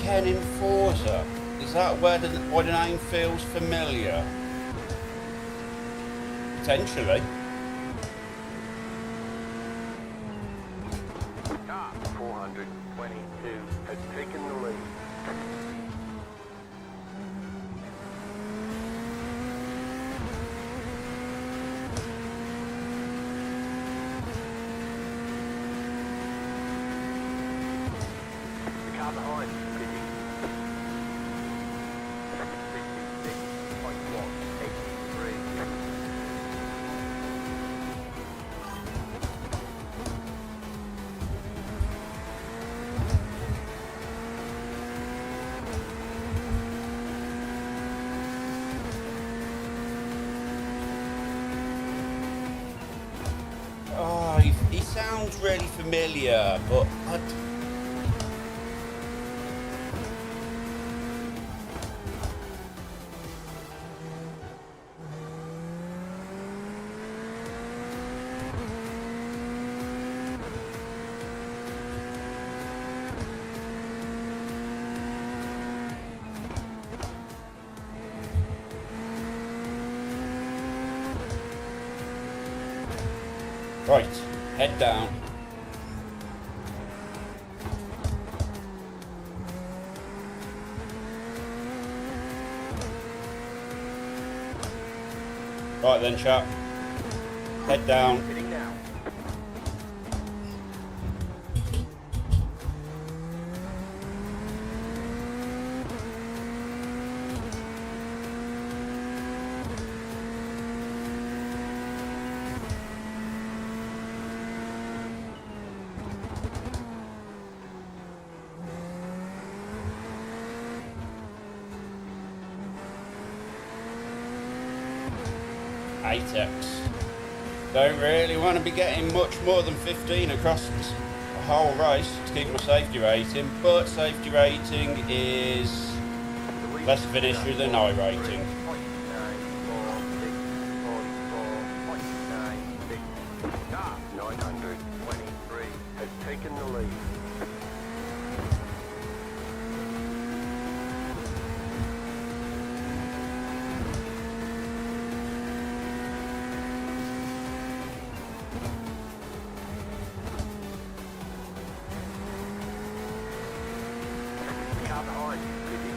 Ken in Forza? Is that why the name feels familiar? Potentially. Car 422 has taken the lead. The car behind is pitting. 66.183. Oh, he sounds really familiar, but right, head down. Right then, chap. Head down. Pitting now. Don't really want to be getting much more than 15 across whole race to keep my safety rating, but safety rating is less of an issue than iRacing. 923 has taken the lead. Car behind you, Liddy.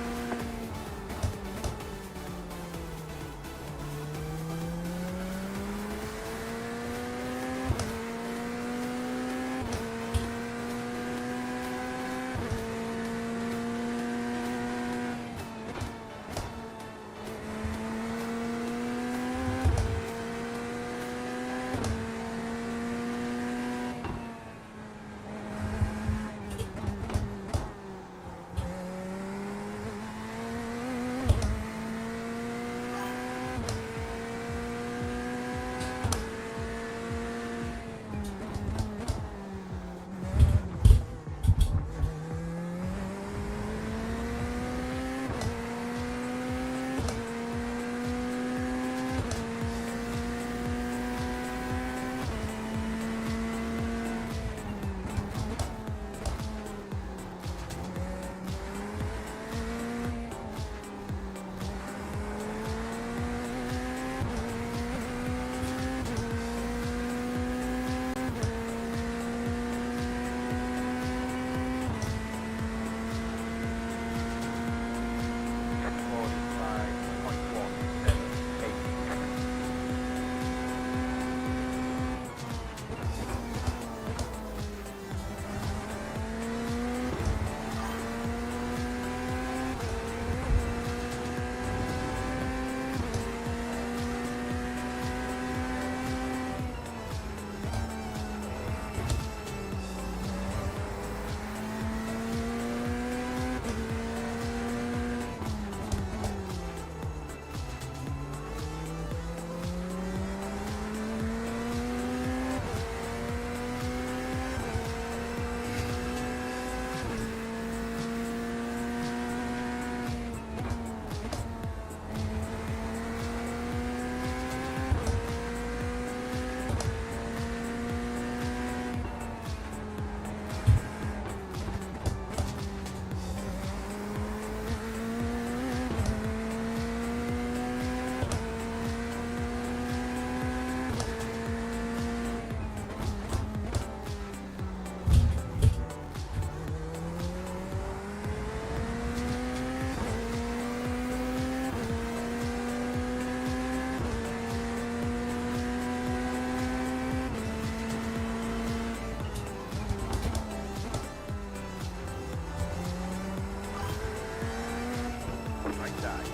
Right side.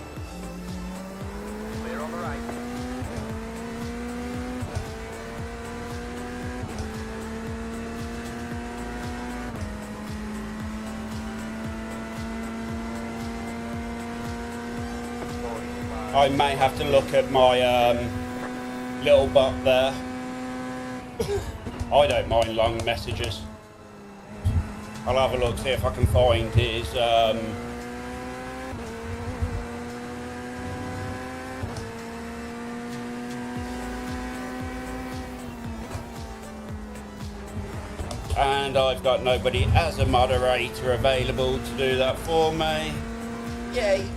Clear on the right. I may have to look at my little bot there. I don't mind long messages. I'll have a look, see if I can find his and I've got nobody as a moderator available to do that for me. Yay!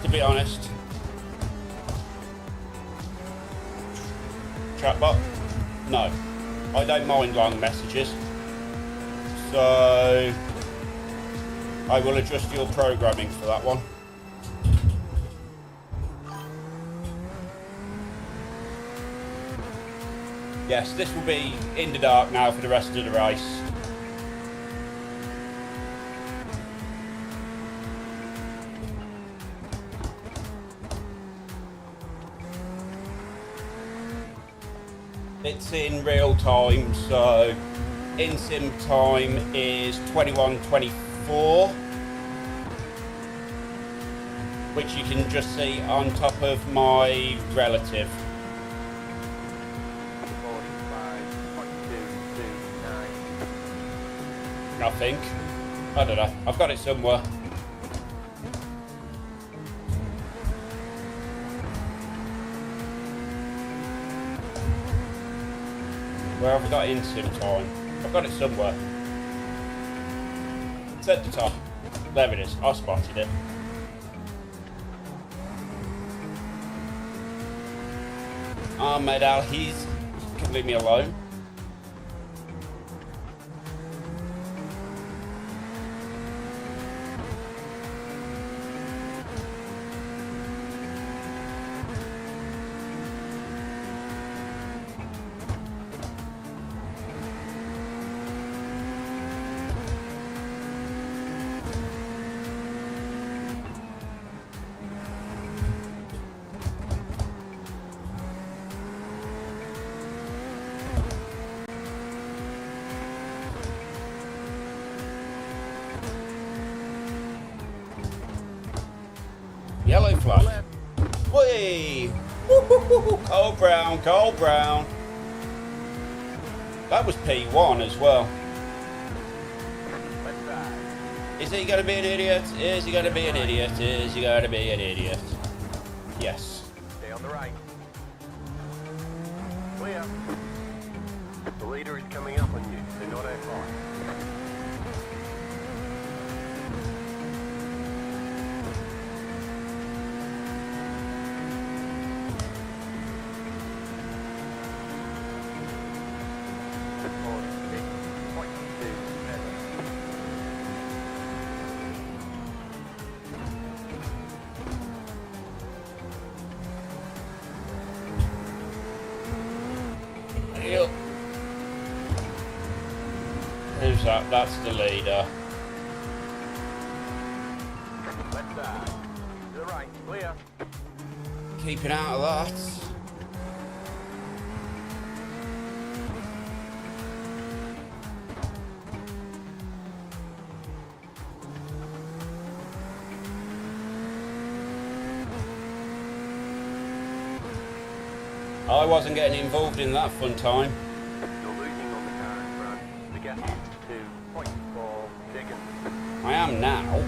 To be honest, chatbot, no, I don't mind long messages, so I will adjust your programming for that one. Yes, this will be in the dark now for the rest of the race. it's in real time, so in sim time is 21:24, which you can just see on top of my relative. 45.229. I think. I don't know. I've got it somewhere. Where have I got in sim time? I've got it somewhere. It's at the top. There it is. I spotted it. Ahmed Al, he's can leave me alone. Yellow flag. Whee! Woo-hoo-hoo-hoo. Cold brown, cold brown. That was P1 as well. Left side. Is he going to be an idiot? Is he going to be an idiot? Is he going to be an idiot? Yes. Stay on the right. Clear. The leader is coming up on you. They're not out far. Yep. Who's that? That's the leader. Left side. To the right. Clear. Keeping out of that. I wasn't getting involved in that fun time. You're losing on the car in front. The gap is 2.4 seconds. I am now.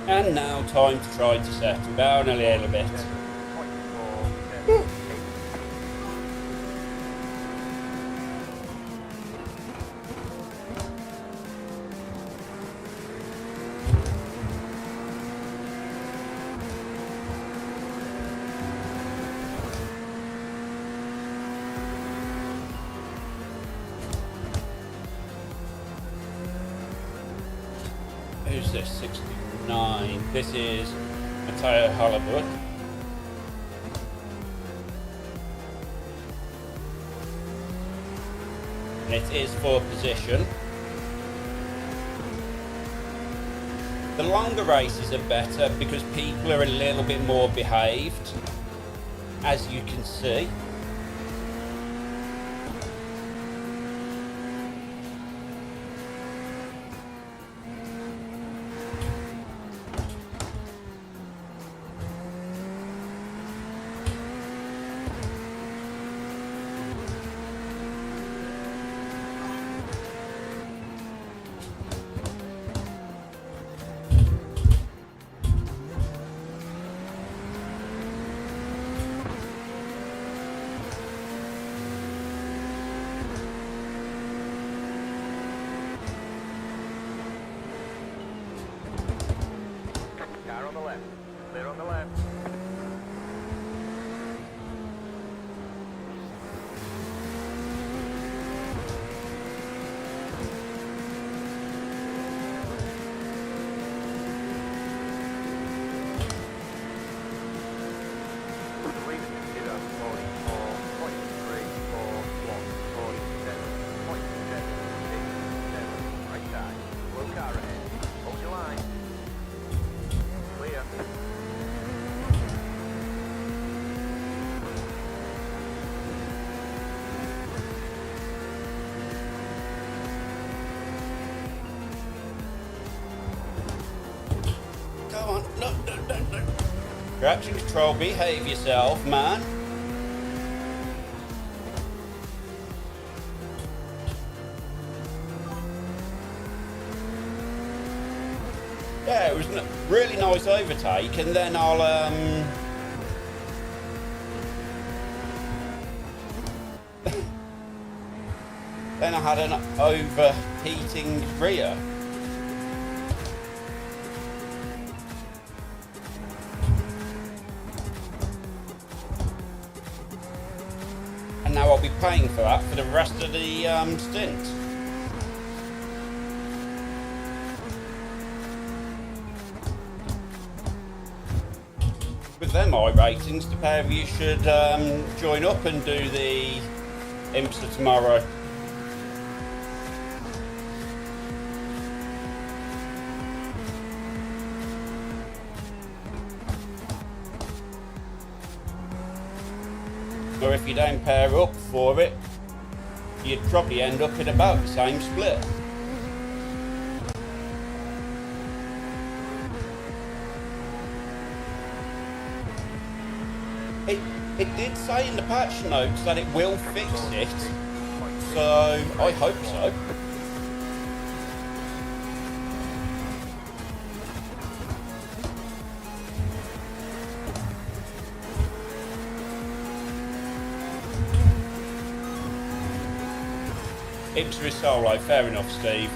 And now time to try to settle down a little bit. 7.478. Who's this? 69. This is Matteo Hollywood. And it is for position. The longer races are better because people are a little bit more behaved, as you can see. left. Clear on the left. Go on. No. Traction control, behave yourself, man. Yeah, it was a really nice overtake, and then I'll then I had an overheating rear. And now I'll be paying for that for the rest of the stint. With them iRacings, the pair of you should join up and do the IMSA tomorrow. Or if you don't pair up for it, you'd probably end up in about the same split. It did say in the patch notes that it will fix it, so I hope so. IMSA is solo, fair enough, Steve.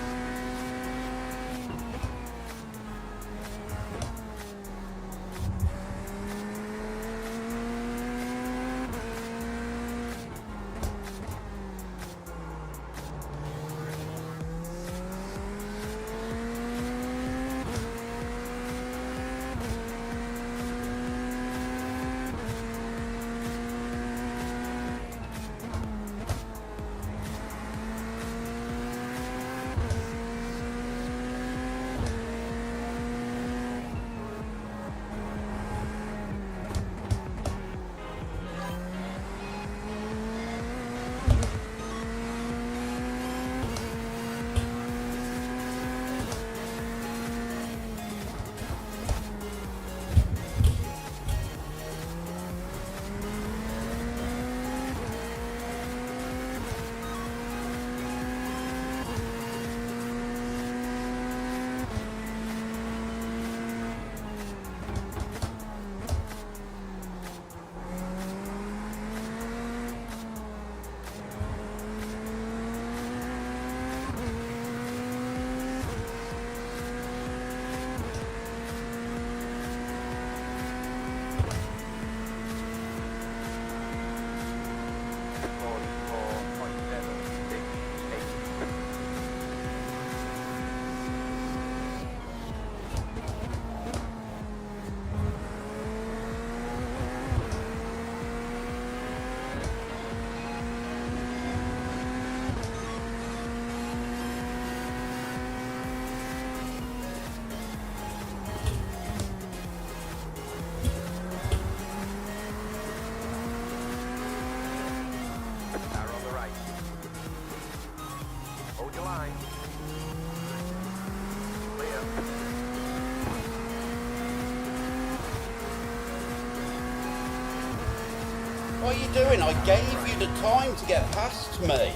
What are you doing? I gave you the time to get past me.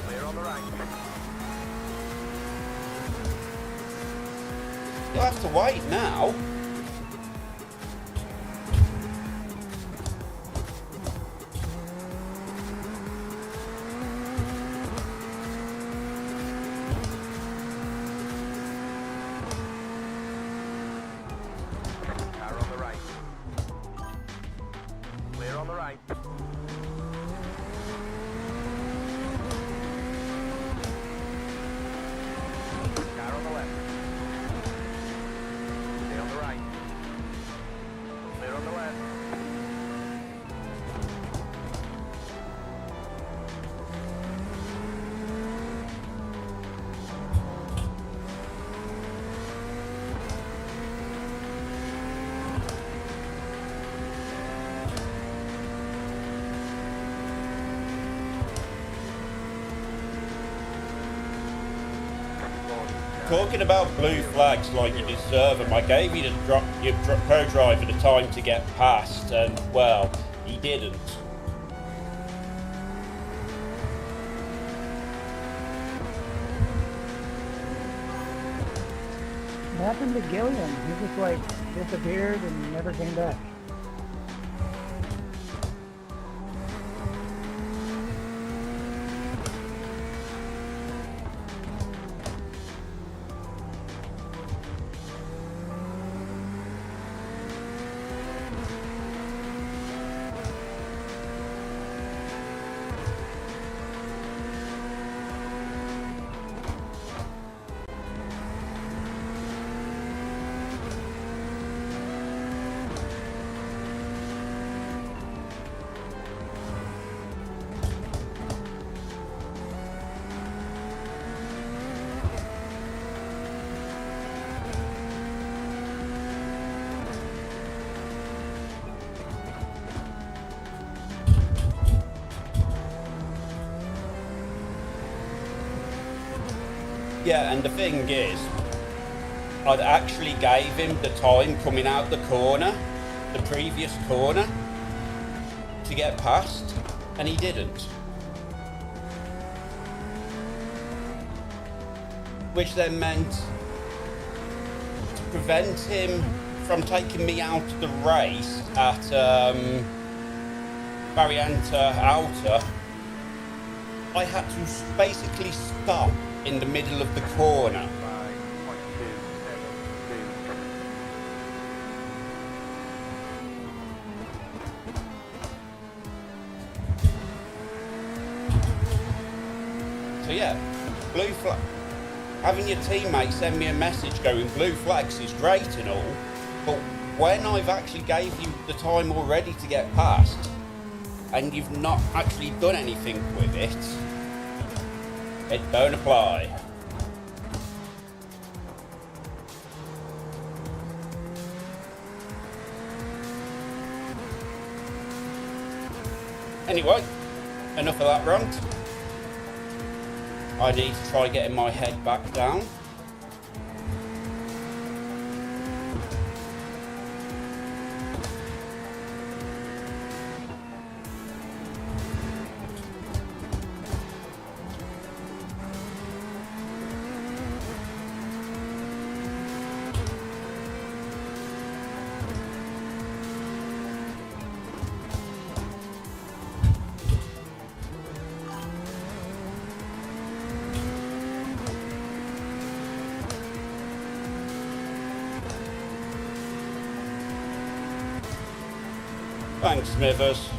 Clear on the right. You'll have to wait now. talking about blue flags like you deserve them. I gave you your co-driver the time to get past, and well, he didn't. What happened to Gilliam? He just like disappeared and never came back. Yeah, and the thing is, I'd actually gave him the time coming out the corner, the previous corner, to get past, and he didn't. Which then meant to prevent him from taking me out of the race at Varianta Alta, I had to basically stop in the middle of the corner. 5.272. So yeah, blue flag. Having your teammates send me a message going blue flags is great and all, but when I've actually gave you the time already to get past, and you've not actually done anything with it, it don't apply. Anyway, enough of that rant. I need to try getting my head back down. Thanks, Smithers.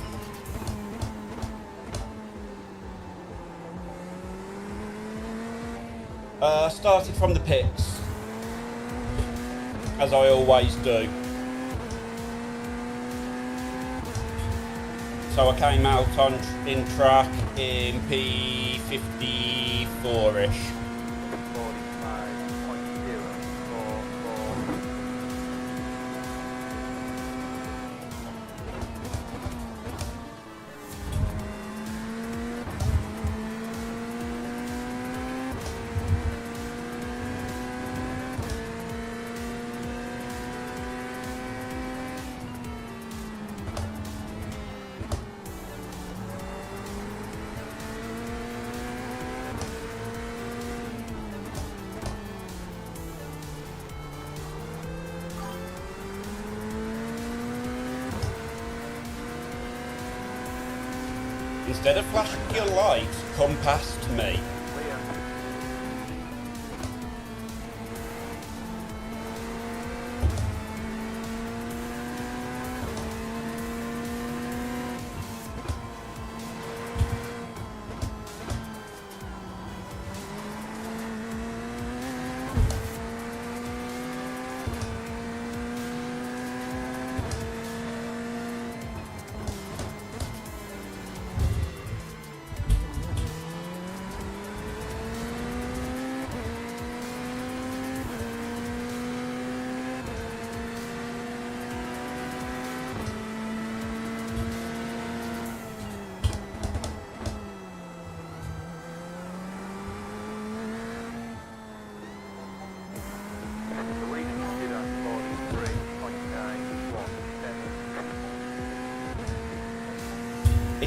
Started from the pits, as I always do. So I came out in track in P54-ish. 45.044. Instead of flashing your lights, come past me. Clear.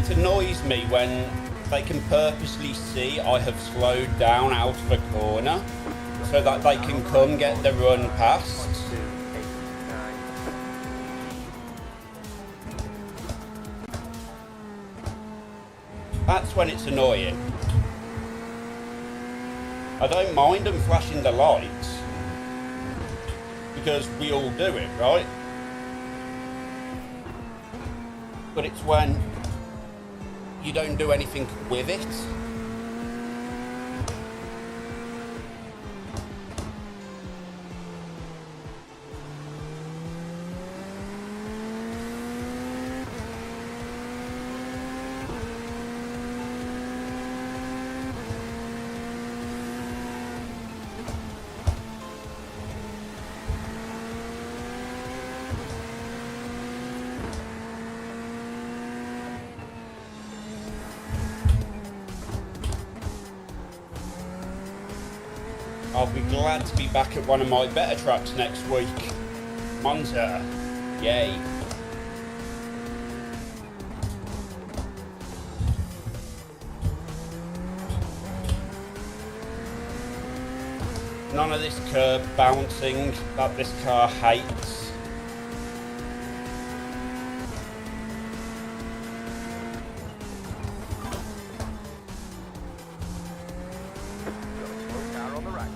It annoys me when they can purposely see I have slowed down out of a corner so that they can come get the run past. 289. That's when it's annoying. I don't mind them flashing the lights because we all do it, right? But it's when you don't do anything with it. I'll be glad to be back at one of my better tracks next week. Monza. Yay. None of this curb bouncing that this car hates. Slow car on the right.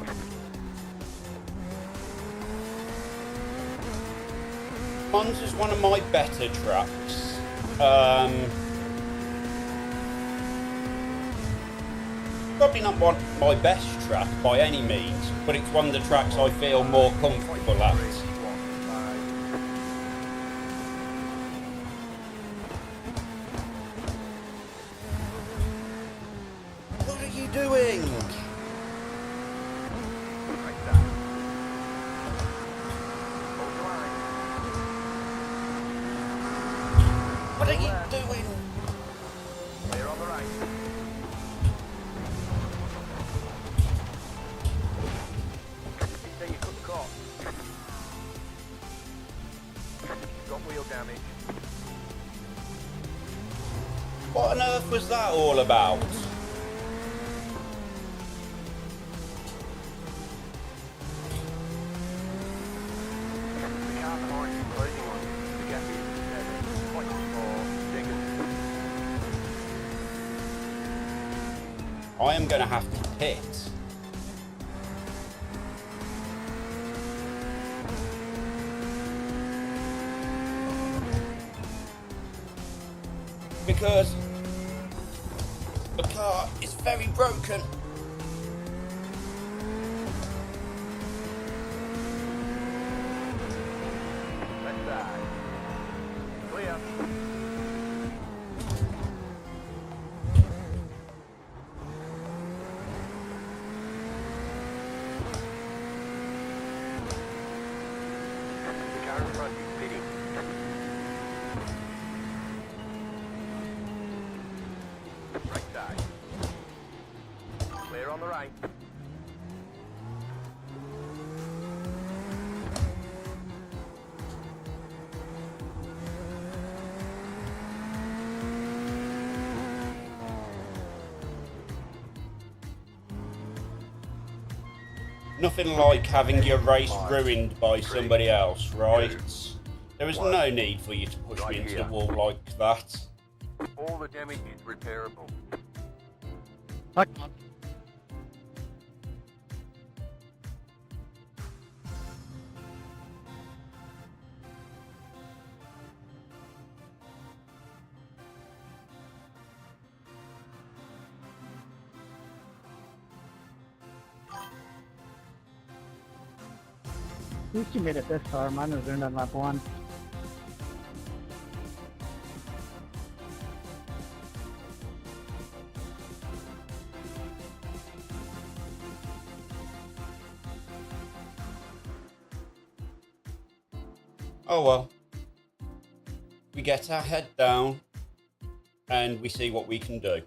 Monza's one of my better tracks. Probably not my best track by any means, but it's one of the tracks I feel more comfortable at. What are you doing? Right there. Hold the line. What are you doing? Clear on the right. You say you cut caught. Got wheel damage. What on earth was that all about? The car behind is closing on you. The gap is 7.4 seconds. I am going to have to pit. Because the car is very broken. Left side. Clear. The car in front is pitting. Right side. Clear on the right. Nothing like having your race ruined by somebody else, right? There is no need for you to push me into the wall like that. All the damage is repairable. Fuck. At least you made it this far. Mine was ruined on lap 1. Oh well. We get our head down and we see what we can do.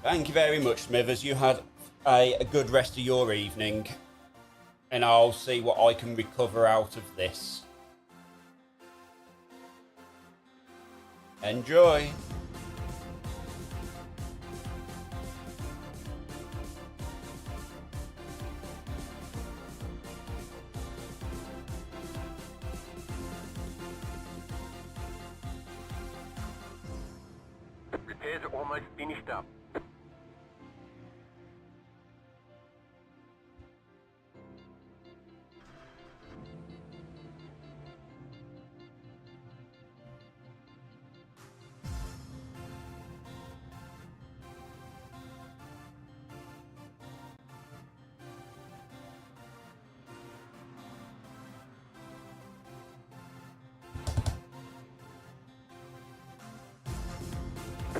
Thank you very much, Smithers. You had a good rest of your evening. And I'll see what I can recover out of this. Enjoy. Repairs are almost finished up.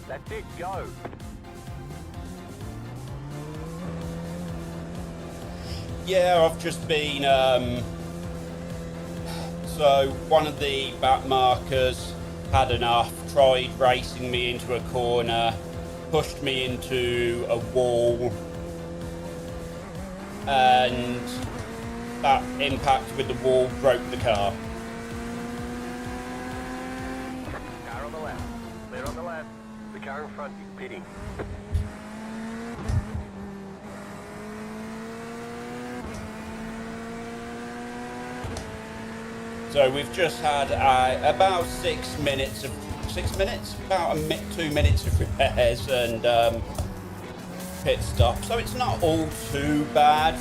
That's it, go. Yeah, I've just been, so one of the back markers had enough, tried racing me into a corner, pushed me into a wall, and that impact with the wall broke the car. Car on the left. Clear on the left. The car in front is pitting. So we've just had about 6 minutes of 2 minutes of repairs and pit stop. So it's not all too bad.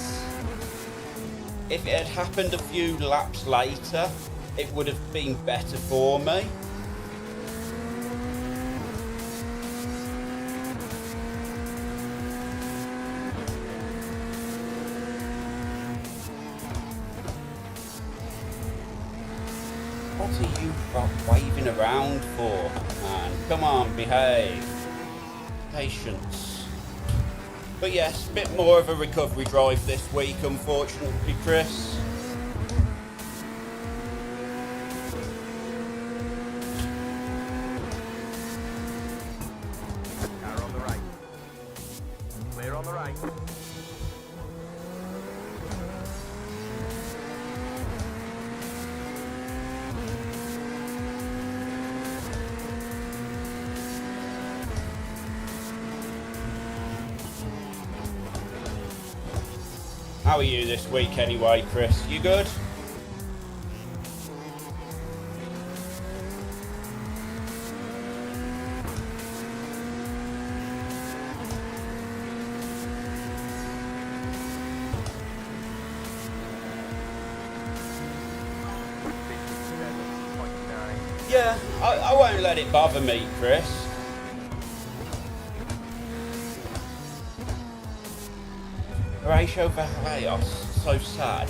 If it had happened a few laps later, it would have been better for me. What are you waving around for, man? Come on, behave. Patience. But yes, a bit more of a recovery drive this week, unfortunately, Chris. Car on the right. Clear on the right. How are you this week anyway, Chris? You good? Yeah, I won't let it bother me, Chris. Horatio Valleos, so sad.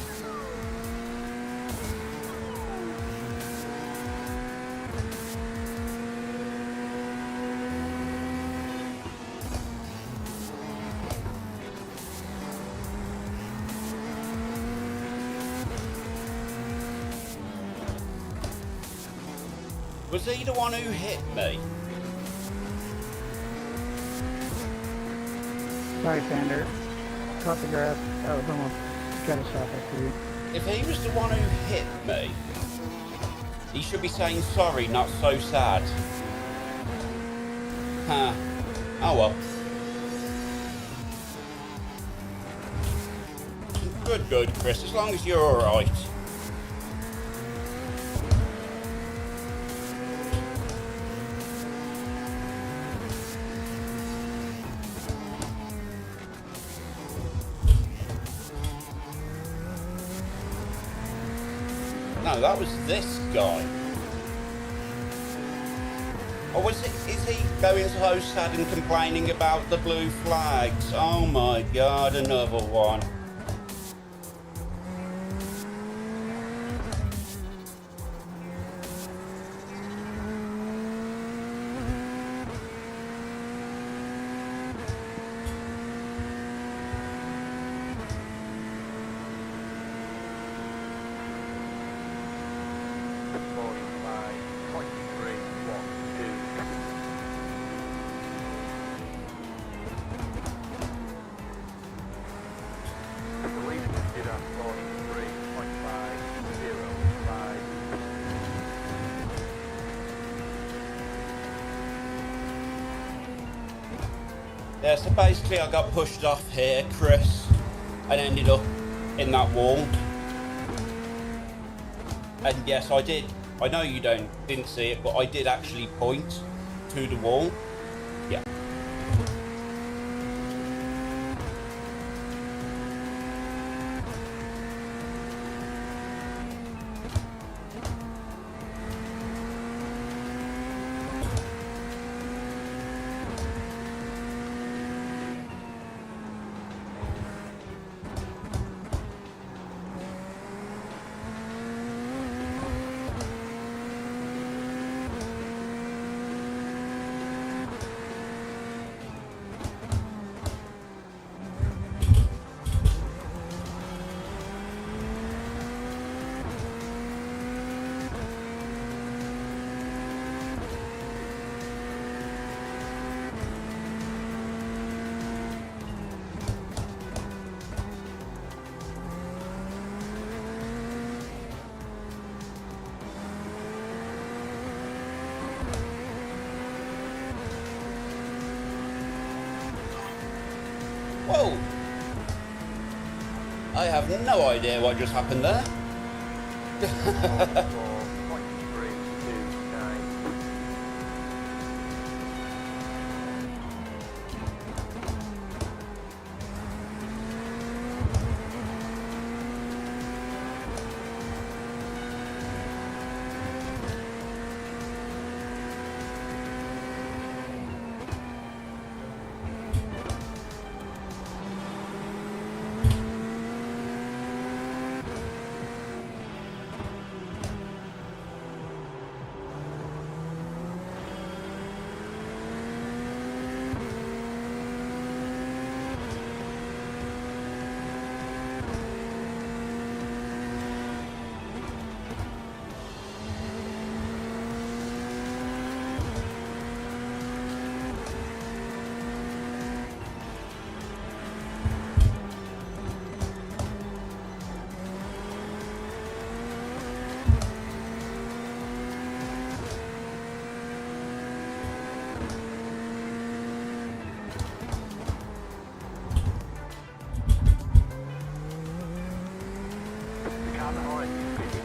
Was he the one who hit me? Sorry, Sander. Caught the grass. That was almost catastrophic for you. If he was the one who hit me, he should be saying sorry, not so sad. Huh. Oh well. Good, Chris, as long as you're alright. No, that was this guy. Or was it, is he going so sad and complaining about the blue flags? Oh my god, another one. Yeah, so basically I got pushed off here, Chris, and ended up in that wall. And yes, I did. I know you didn't see it, but I did actually point to the wall. Yeah. Whoa! I have no idea what just happened there. 4.329. The car behind you, Piggy.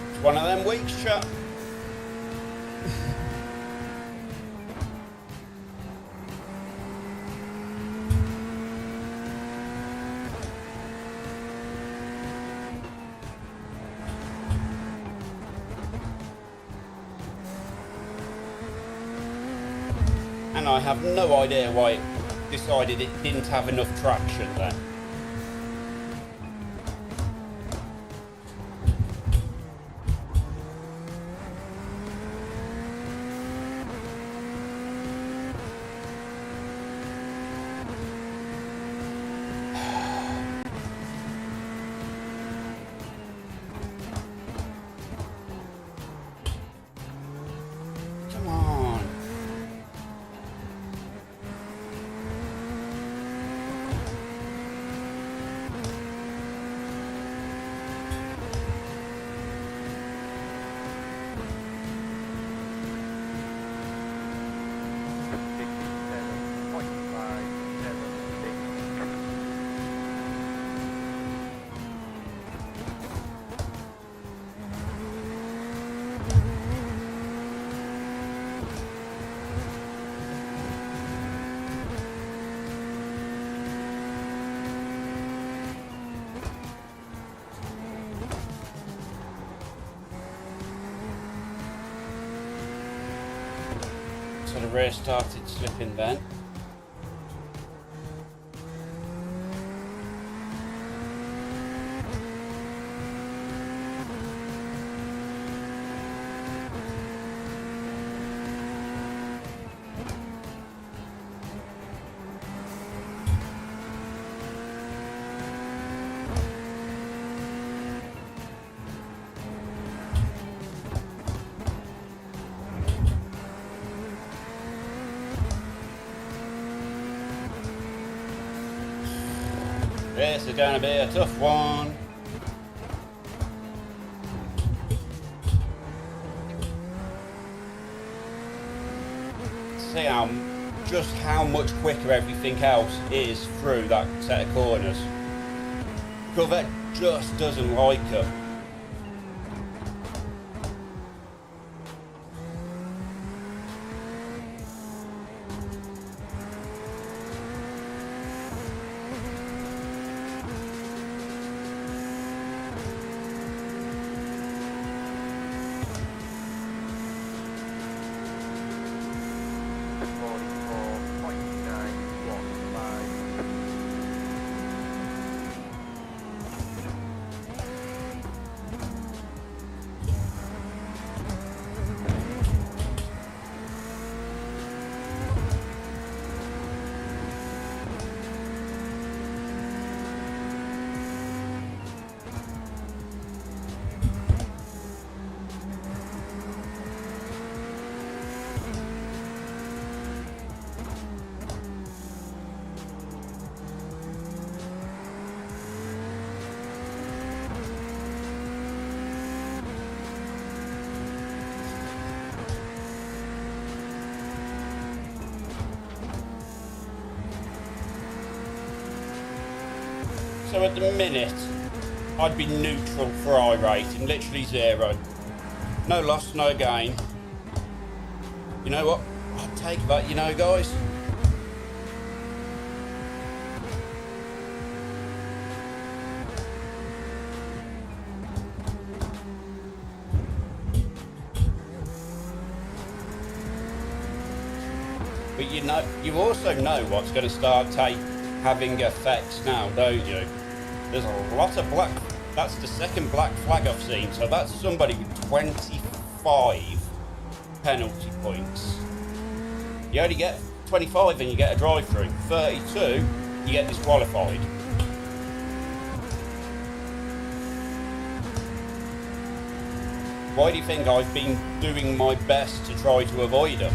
It's one of them weeks, chat. And I have no idea why it decided it didn't have enough traction then. Come on. So the rear started slipping then. This is going to be a tough one. See just how much quicker everything else is through that set of corners. Corvette just doesn't like them. So at the minute, I'd be neutral for iRacing, literally 0. No loss, no gain. You know what? I'd take that, you know, guys. But you also know what's going to start having effects now, don't you? There's a lot of black. That's the second black flag I've seen. So that's somebody with 25 penalty points. You only get 25 and you get a drive-through. 32, you get disqualified. Why do you think I've been doing my best to try to avoid them?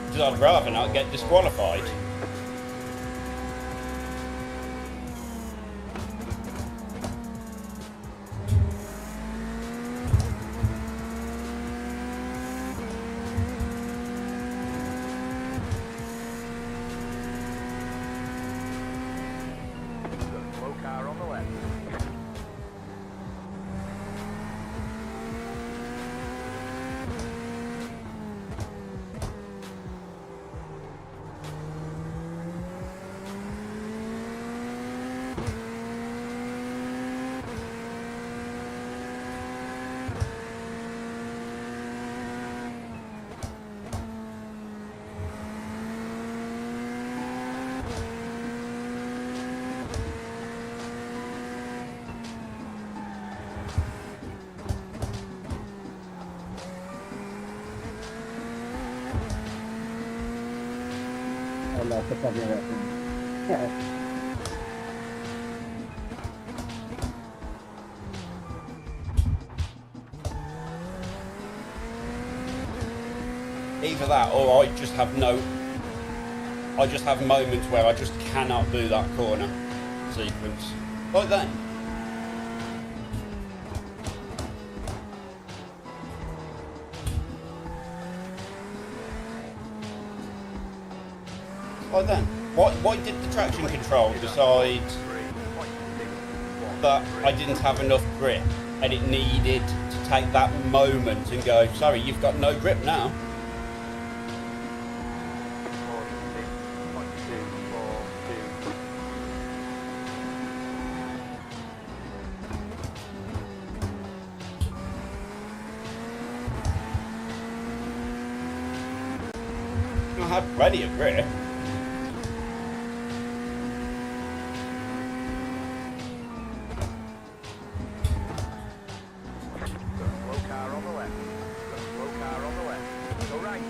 Because I'd rather not get disqualified. Slow car on the left. Allah, c'est pas bien rappelé. Either that, or I just have moments where I just cannot do that corner sequence. Like then. Like then. Why did the traction control decide that I didn't have enough grip and it needed to take that moment and go, sorry, you've got no grip now? I had plenty of grip. Slow car on the left. Slow car on the left. Go right.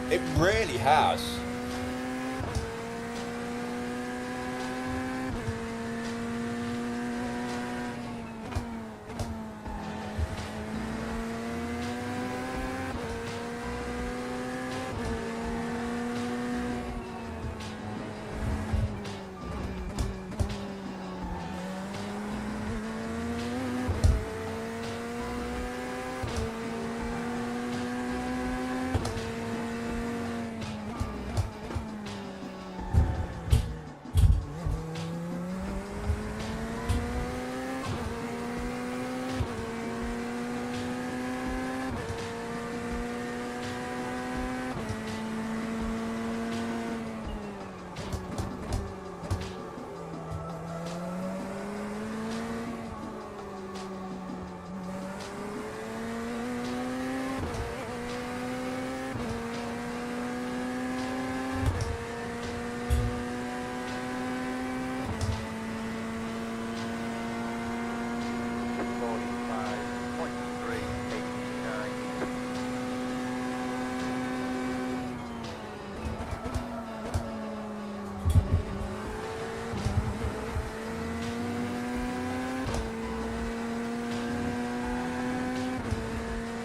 It really has.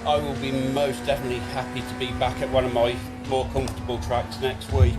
I will be most definitely happy to be back at one of my more comfortable tracks next week.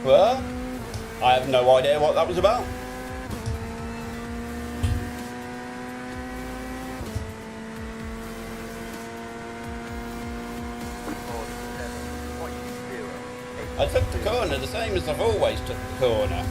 Well, I have no idea what that was about. I took the corner the same as I've always took the corner.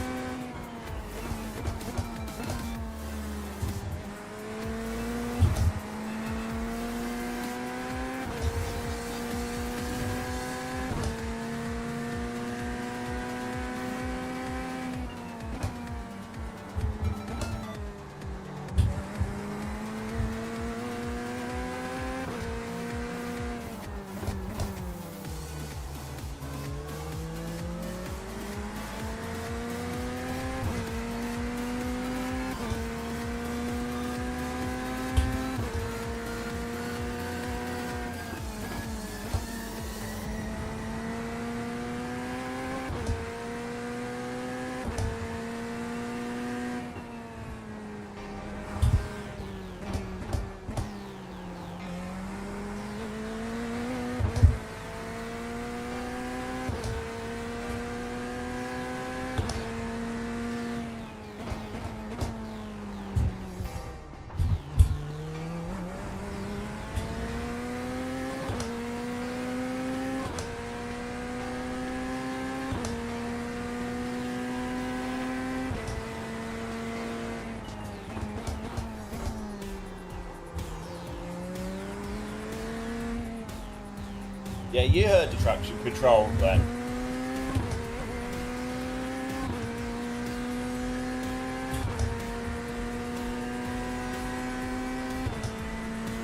Yeah, you heard the traction control then.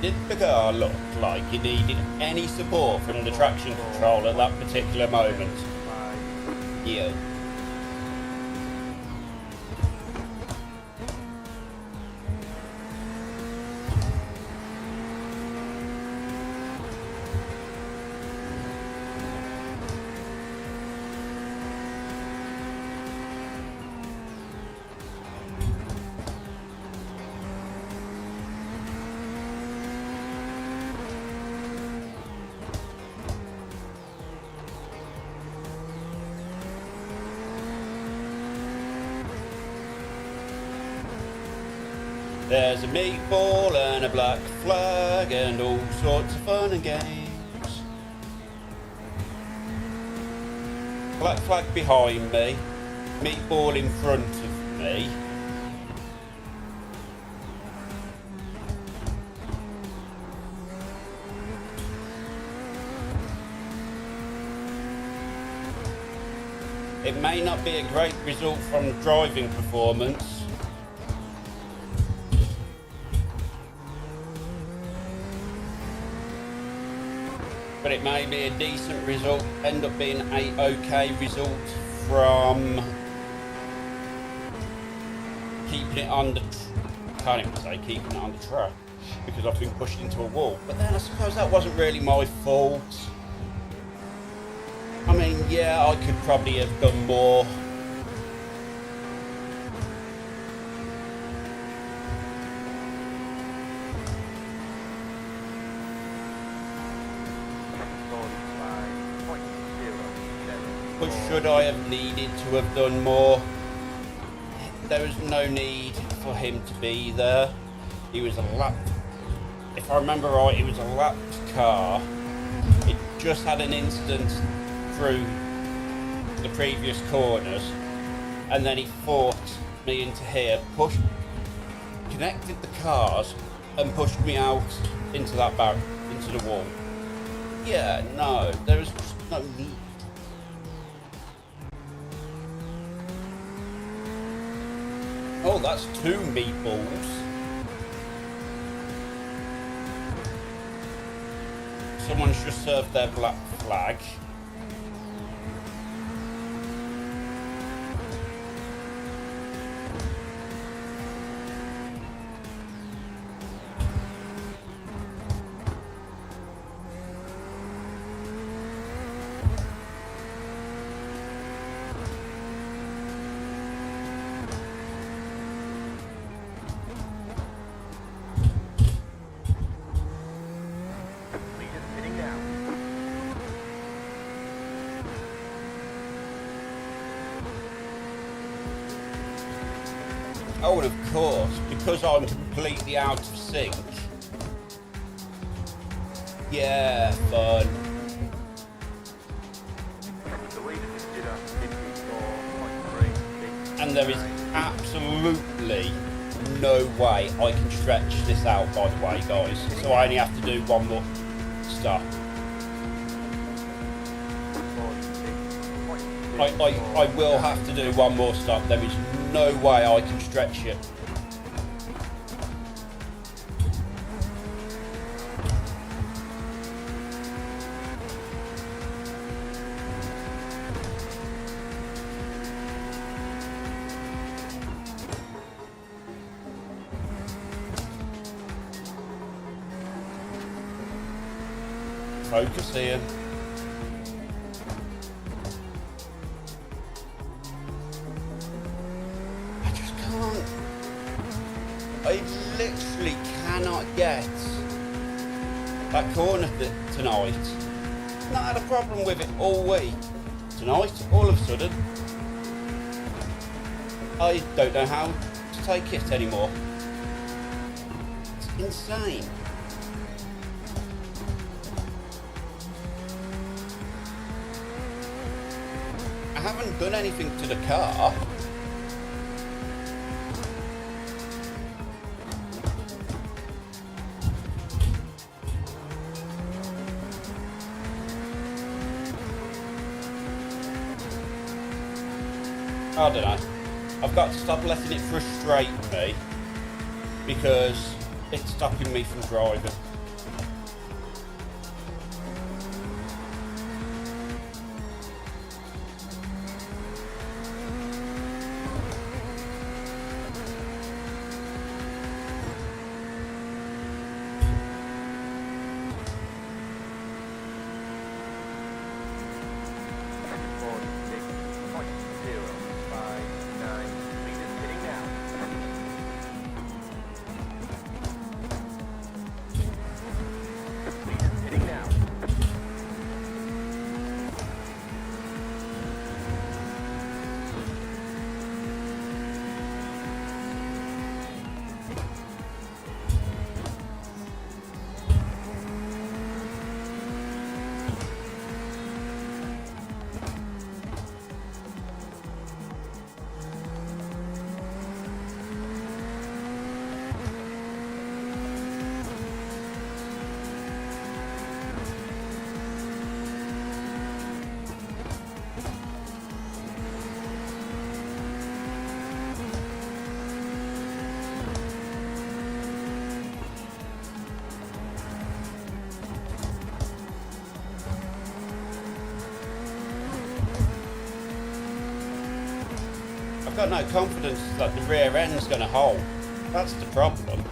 Did the car look like it needed any support from the traction control at that particular moment? Yeah. There's a meatball and a black flag and all sorts of fun and games. Black flag behind me, meatball in front of me. It may not be a great result from driving performance, but it may be a decent result, end up being a okay result from keeping it on the, can't even say keeping it on the track, because I've been pushed into a wall. But then I suppose that wasn't really my fault. I mean, yeah, I could probably have done more. But should I have needed to have done more? There was no need for him to be there. He was a lapped, if I remember right, he was a lapped car. It just had an incident through the previous corners, and then he forced me into here, connected the cars and pushed me out into that back, into the wall. Yeah, no, there was just no need. Oh, that's 2 meatballs. Someone's just served their black flag. Oh, and of course, because I'm completely out of sync. Yeah, fun. The leader And there is absolutely no way I can stretch this out, by the way, guys. So I only have to do one more stop. I will have to do one more stop. There is no way I can stretch it. Focus here. I just can't. I literally cannot get that corner tonight. I've not had a problem with it all week. Tonight, all of a sudden, I don't know how to take it anymore. It's insane. I haven't done anything to the car. I don't know. I've got to stop letting it frustrate me because it's stopping me from driving. I've got no confidence that the rear end's going to hold. That's the problem.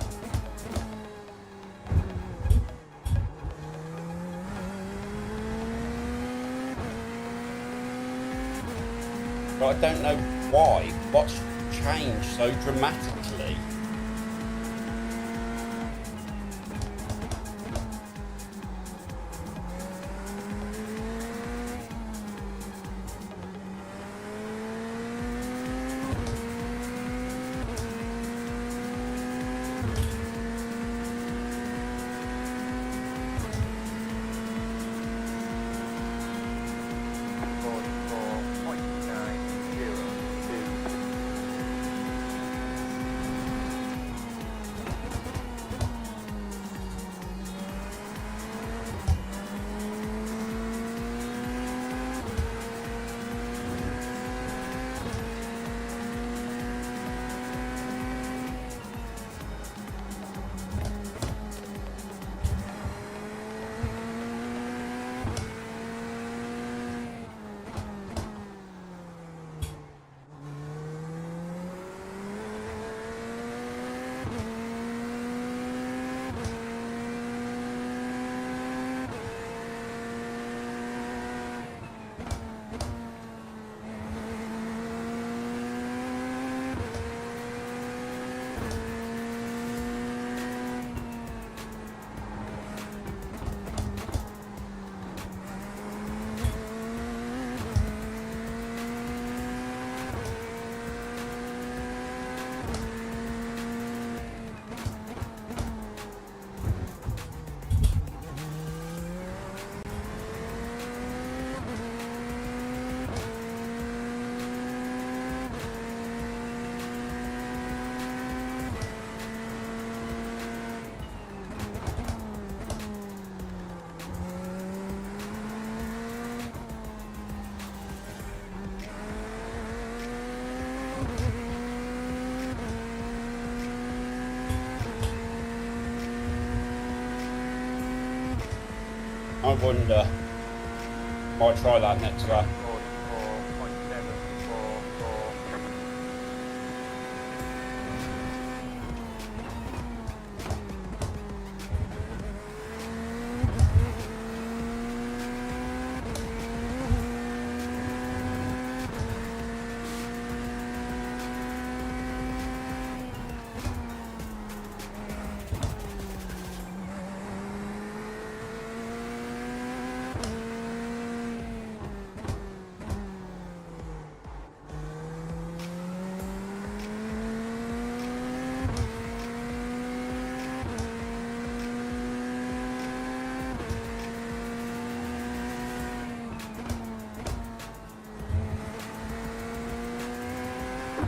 But I don't know why. What's changed so dramatically? I wonder. Might try that next lap. 44.744.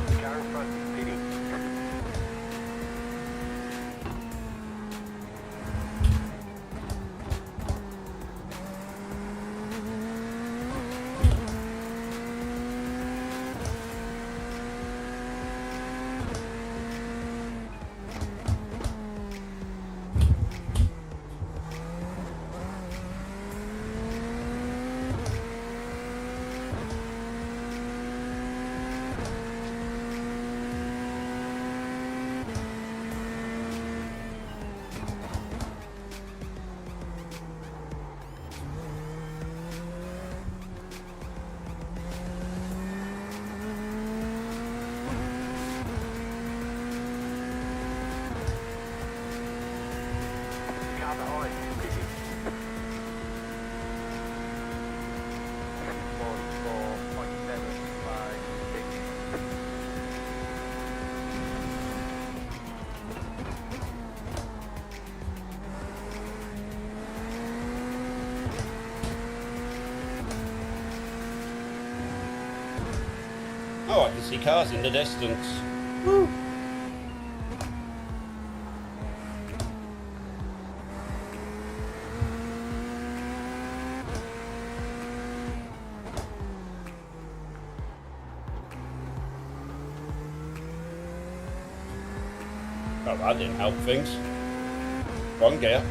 The car in front is pitting. Car behind is pitting. 44.756. Oh, I can see cars in the distance. Oh, that didn't help things. Wrong gear.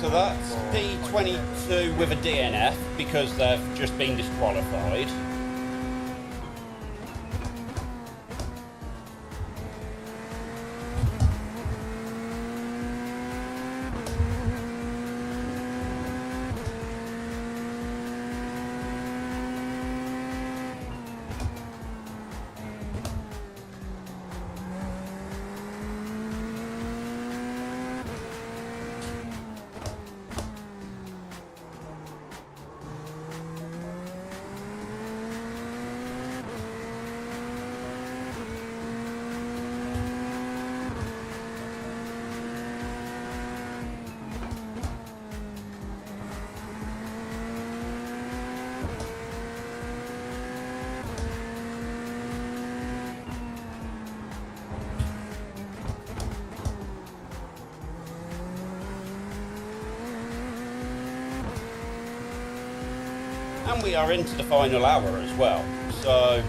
So that's P22 with a DNF because they've just been disqualified. And we are into the final hour as well, so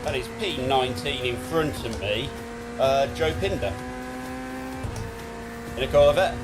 that is P19 in front of me, Joe Pinder in a Corvette.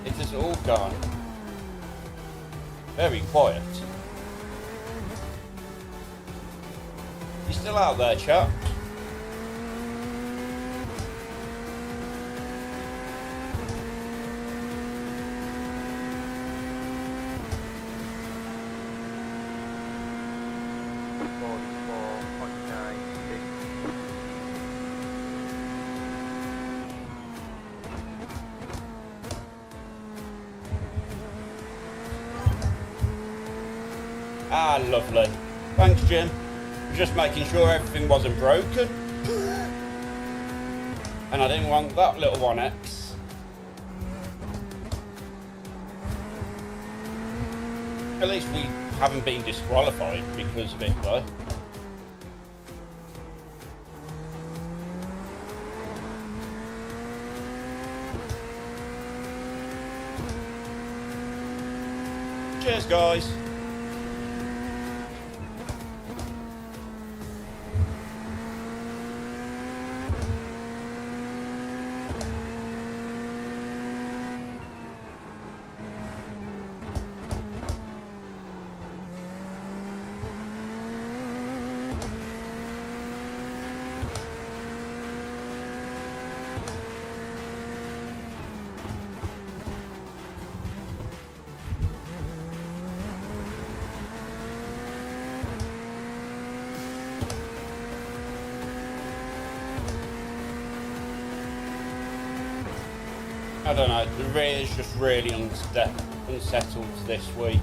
It has all gone very quiet. You still out there, chap? Ah, lovely. Thanks, Jim. Just making sure everything wasn't broken. And I didn't want that little 1X. At least we haven't been disqualified because of it, though. Cheers, guys. I don't know, the rear is just really unsettled this week.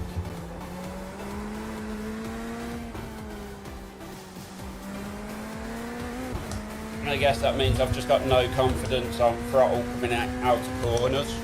I guess that means I've just got no confidence on throttle coming out of corners.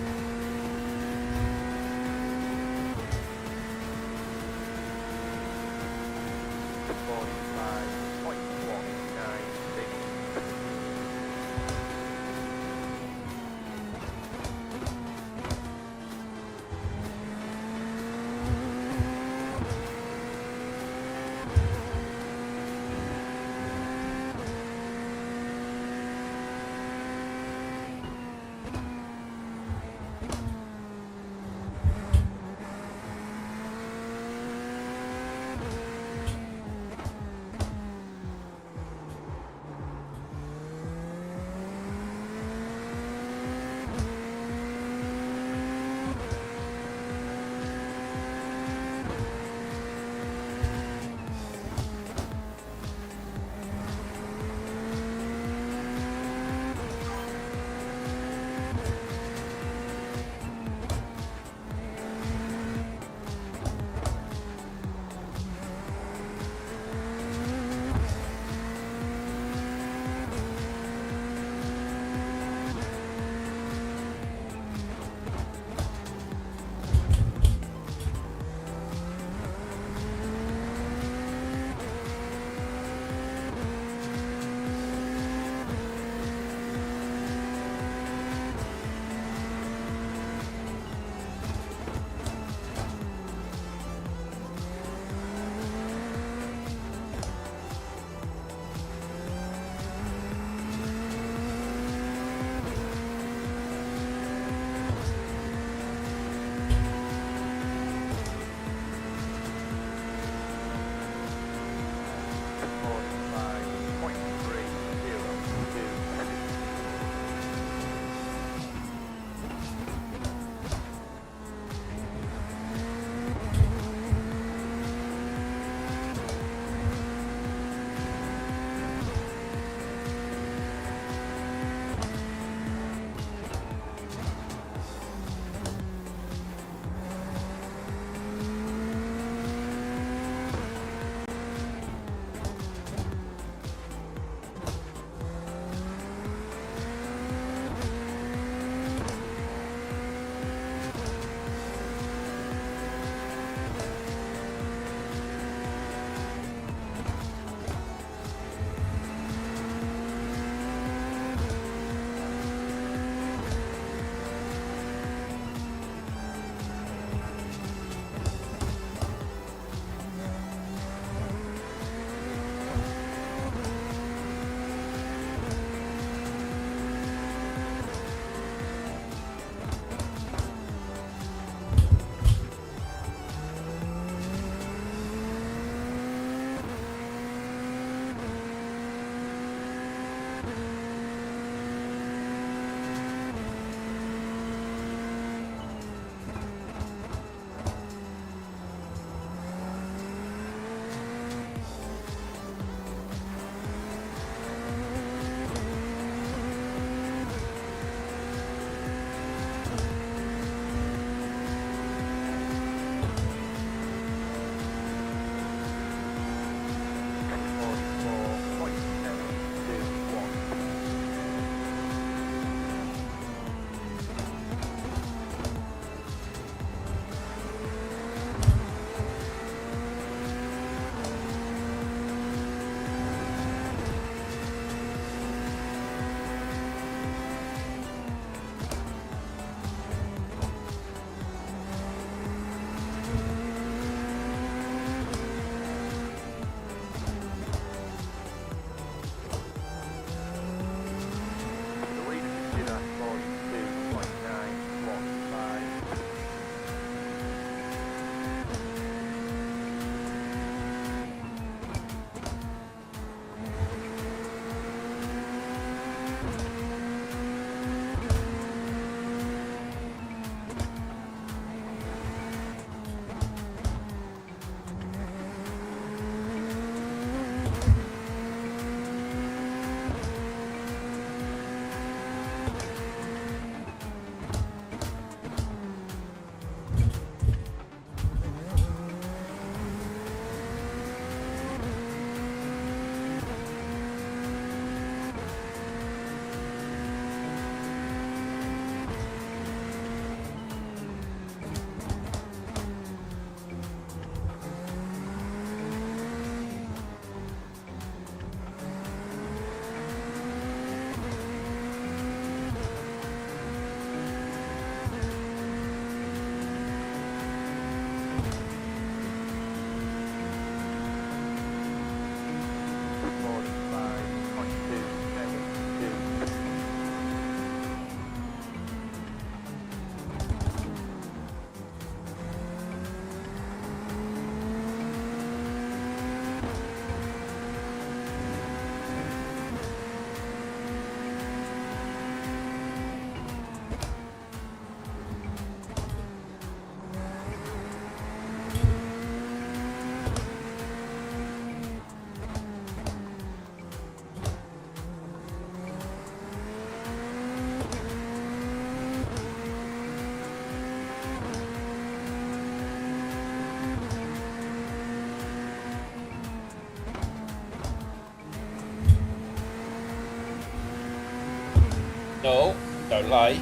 No, don't like.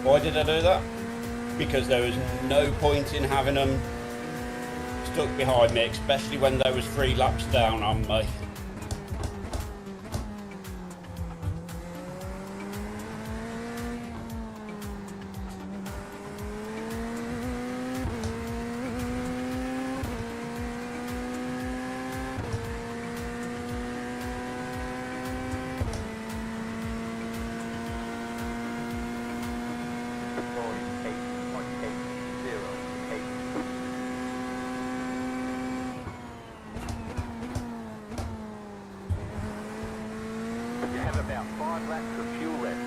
Why did I do that? Because there was no point in having them stuck behind me, especially when there was 3 laps down on me. You have about 5 laps of fuel left.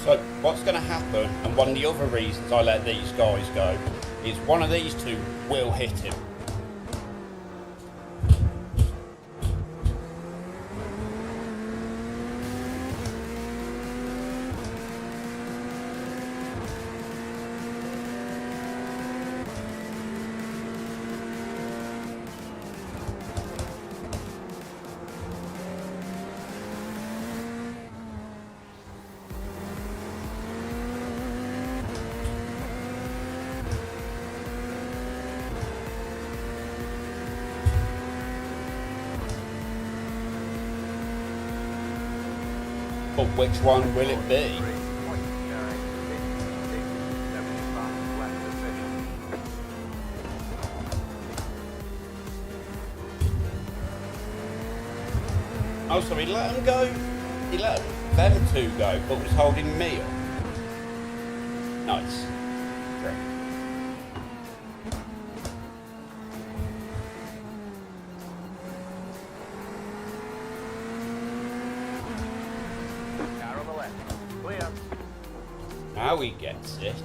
So what's going to happen, and one of the other reasons I let these guys go, is one of these two will hit him. But which one will it be? 3.9, 6, 7 fastest lap of the session. Oh, so he let them go. He let them two go, but was holding me up. Nice. Great. Car on the left. Clear. Now he gets it.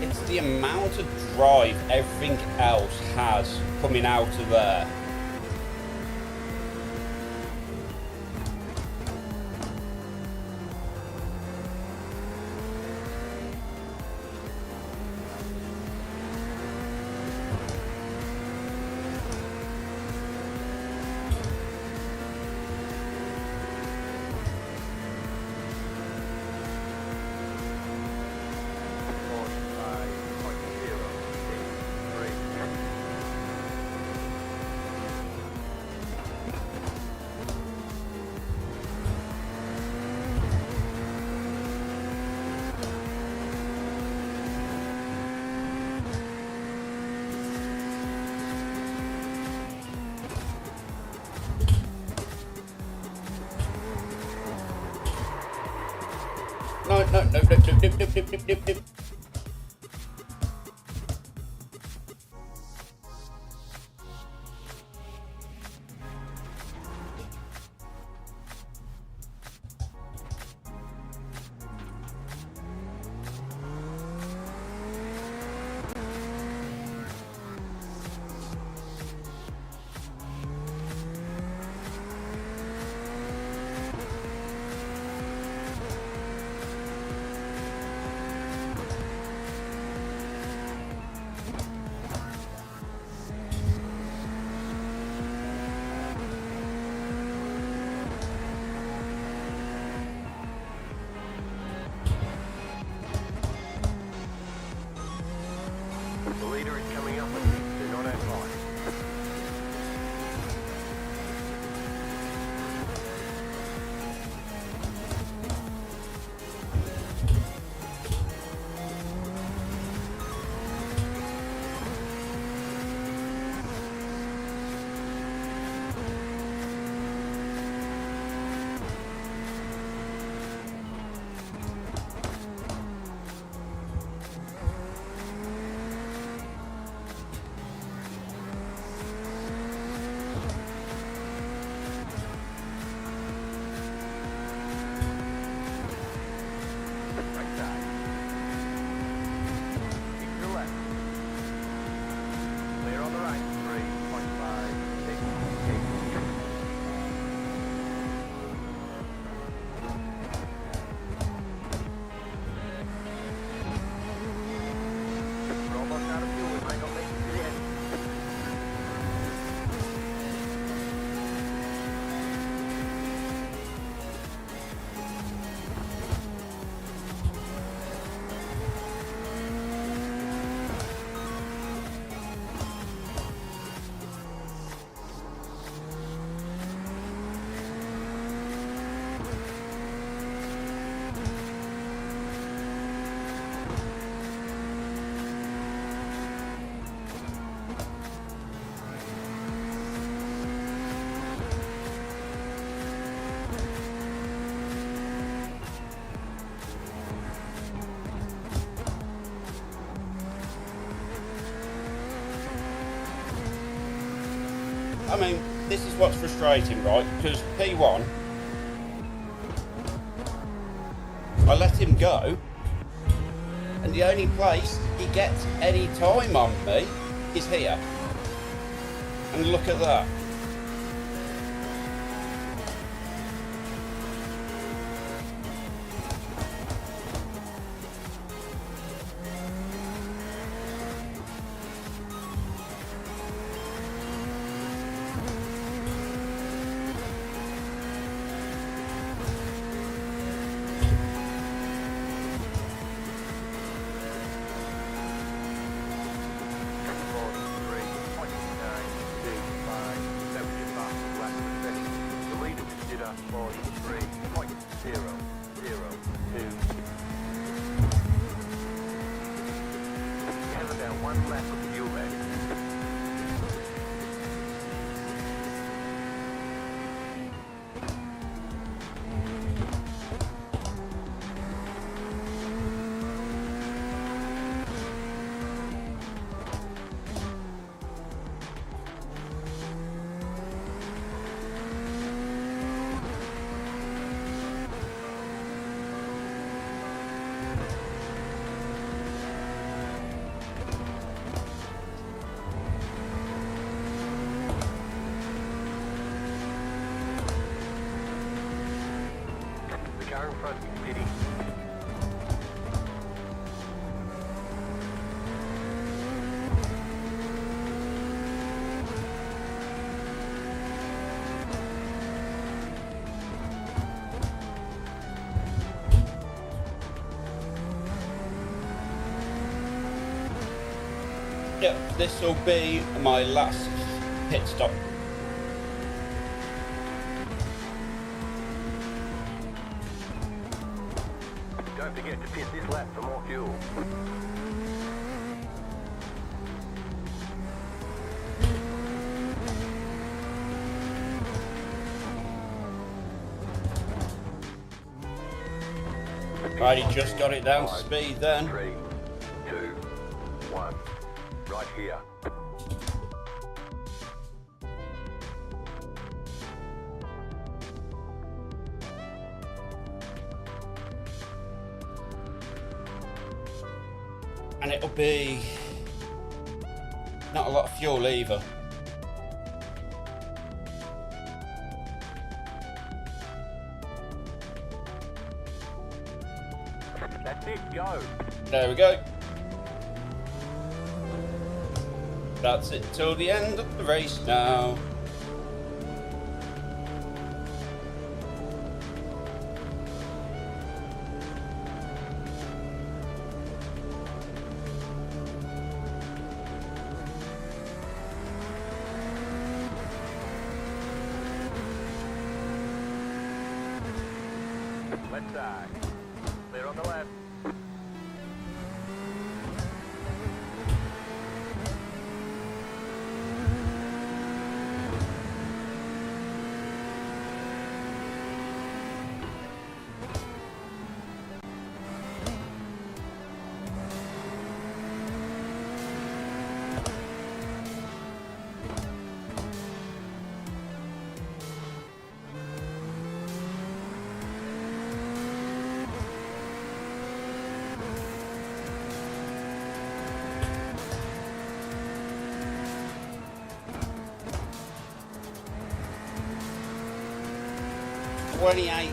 It's the amount of drive everything else has coming out of there. No. The leader is coming up with you. Do not advise. Right side. Keep to the left. Clear on the right. 3.5, 6, 8. We're almost out of fuel. We might not make it to the end. I mean, this is what's frustrating, right? Because P1, I let him go, and the only place he gets any time on me is here. And look at that. One lap of fuel ready. The car in front is pitting. Yep, this will be my last pit stop. Don't forget to pit this lap for more fuel. Right, he just got it down to speed then. 3, 2, 1. Right here. And it'll be not a lot of fuel either. That's it, go. There we go. That's it till the end of the race now. left side. Clear on the left.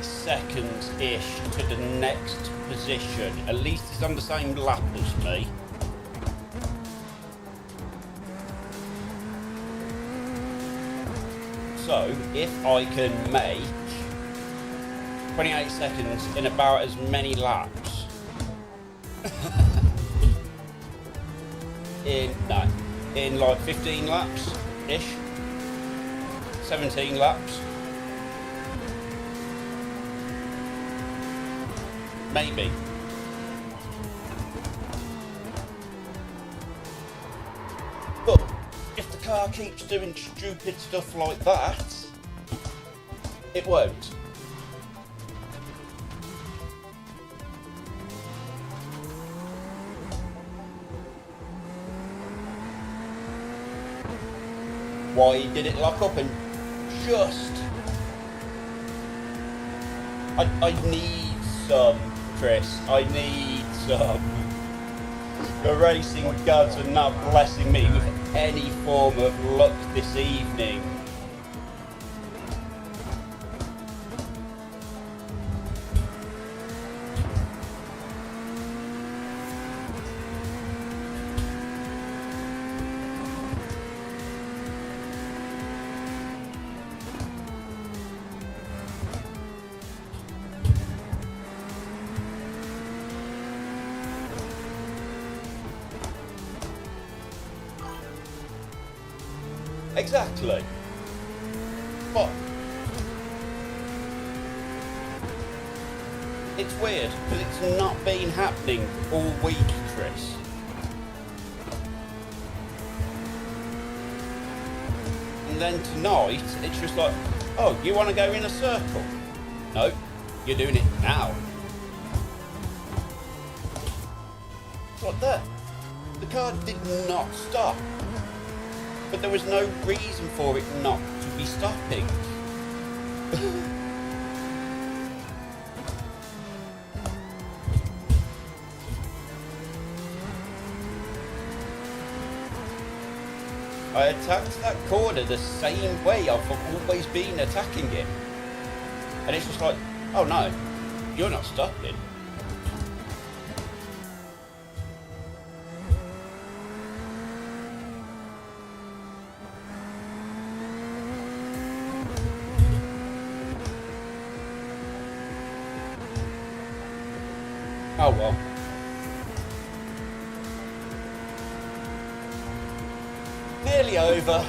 Seconds-ish to the next position. At least he's on the same lap as me. So, if I can make 28 seconds in about as many laps in like 15 laps-ish, 17 laps. Maybe. But if the car keeps doing stupid stuff like that, it won't. Why did it lock up and just... I need some... Chris, I need some. The racing gods are not blessing me with any form of luck this evening. Exactly. But it's weird because it's not been happening all week, Chris. And then tonight, it's just like, oh, you want to go in a circle? No, you're doing it now. It's like that. The car did not stop. But there was no reason for it not to be stopping. I attacked that corner the same way I've always been attacking it. And it's just like, oh no, you're not stopping. Oh well. Nearly over.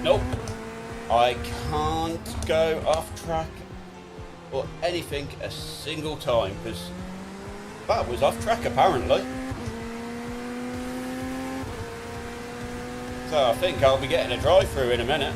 Nope. I can't go off track or anything a single time because that was off track apparently. So I think I'll be getting a drive-through in a minute.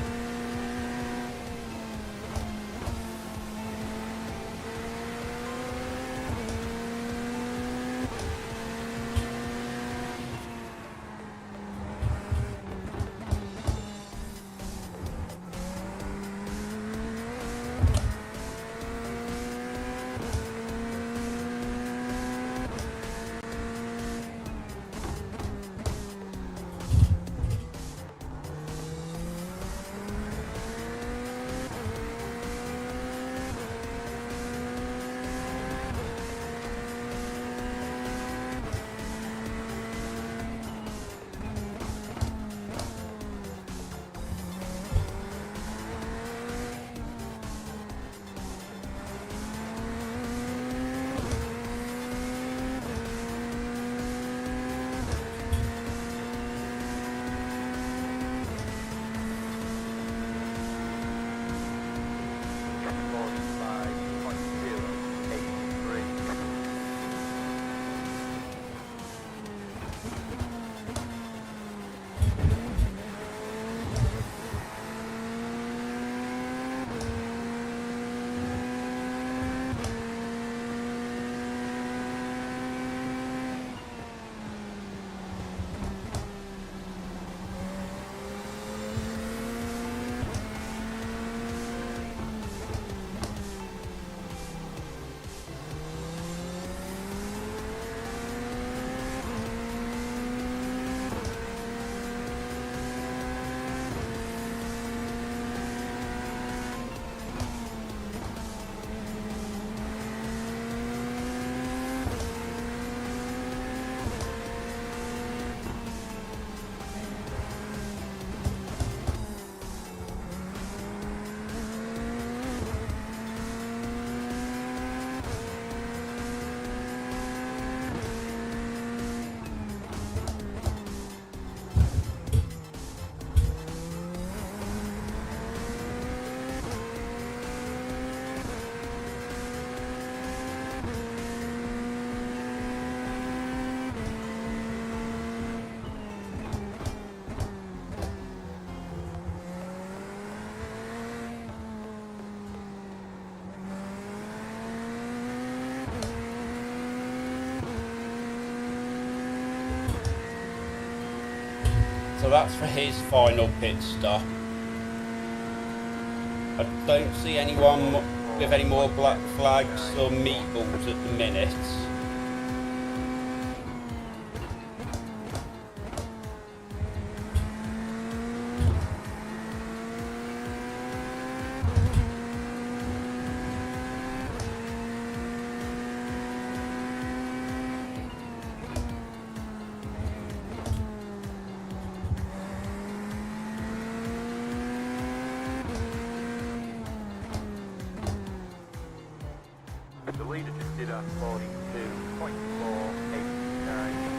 So that's for his final pit stop. I don't see anyone with any more black flags or meatballs at the minute. The leader just did a 42.489.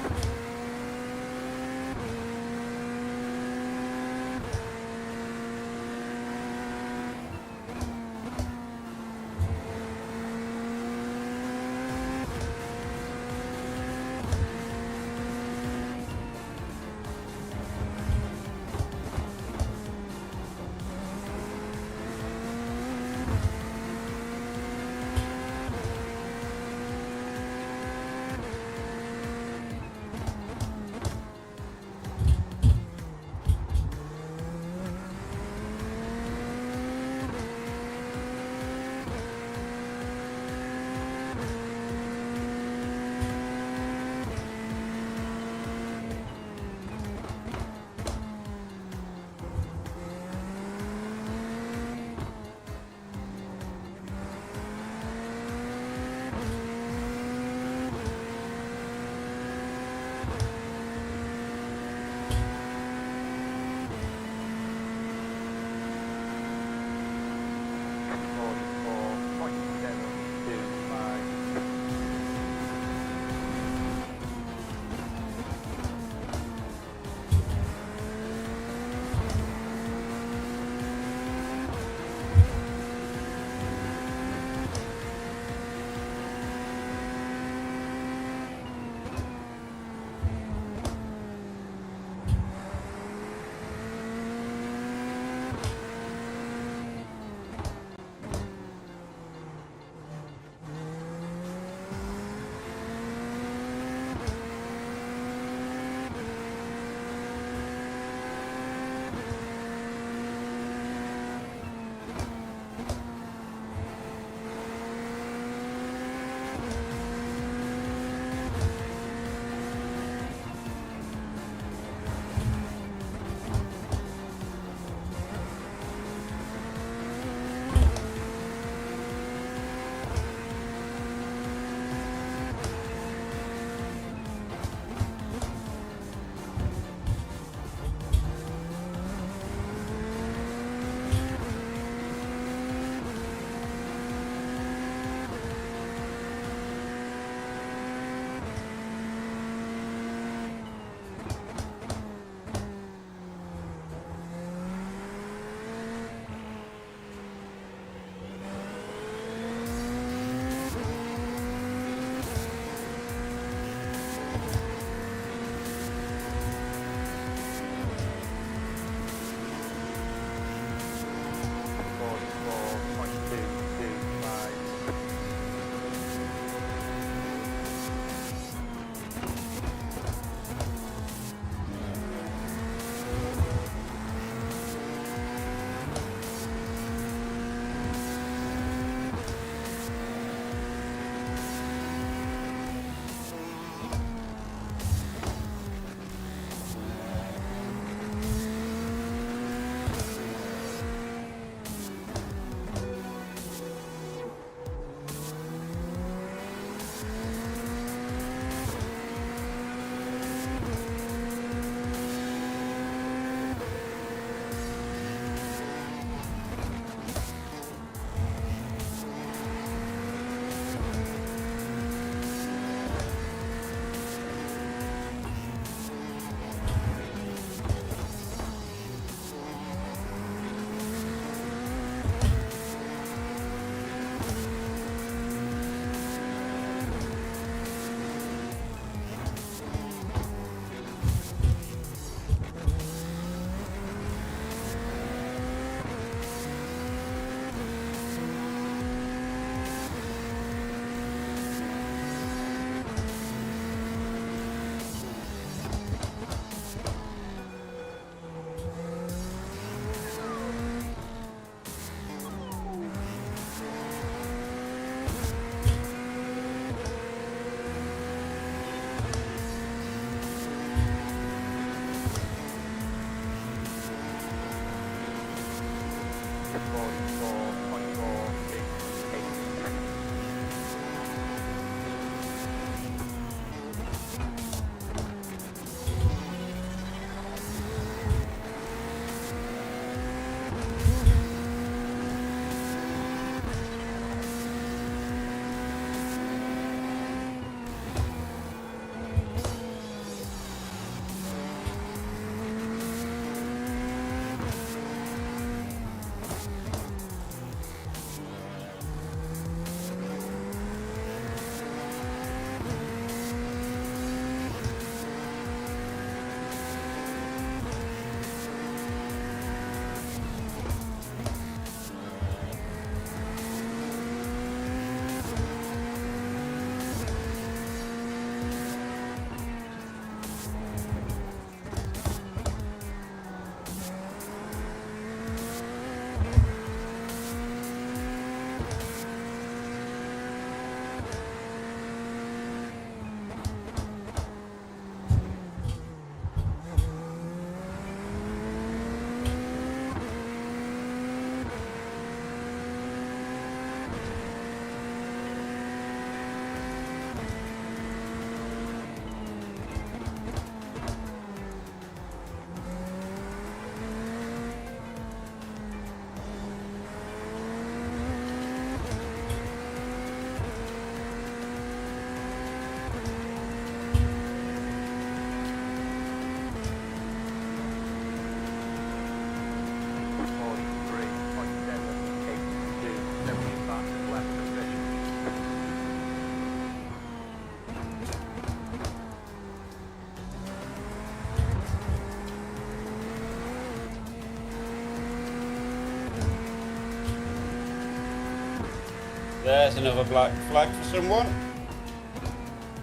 There's another black flag for someone.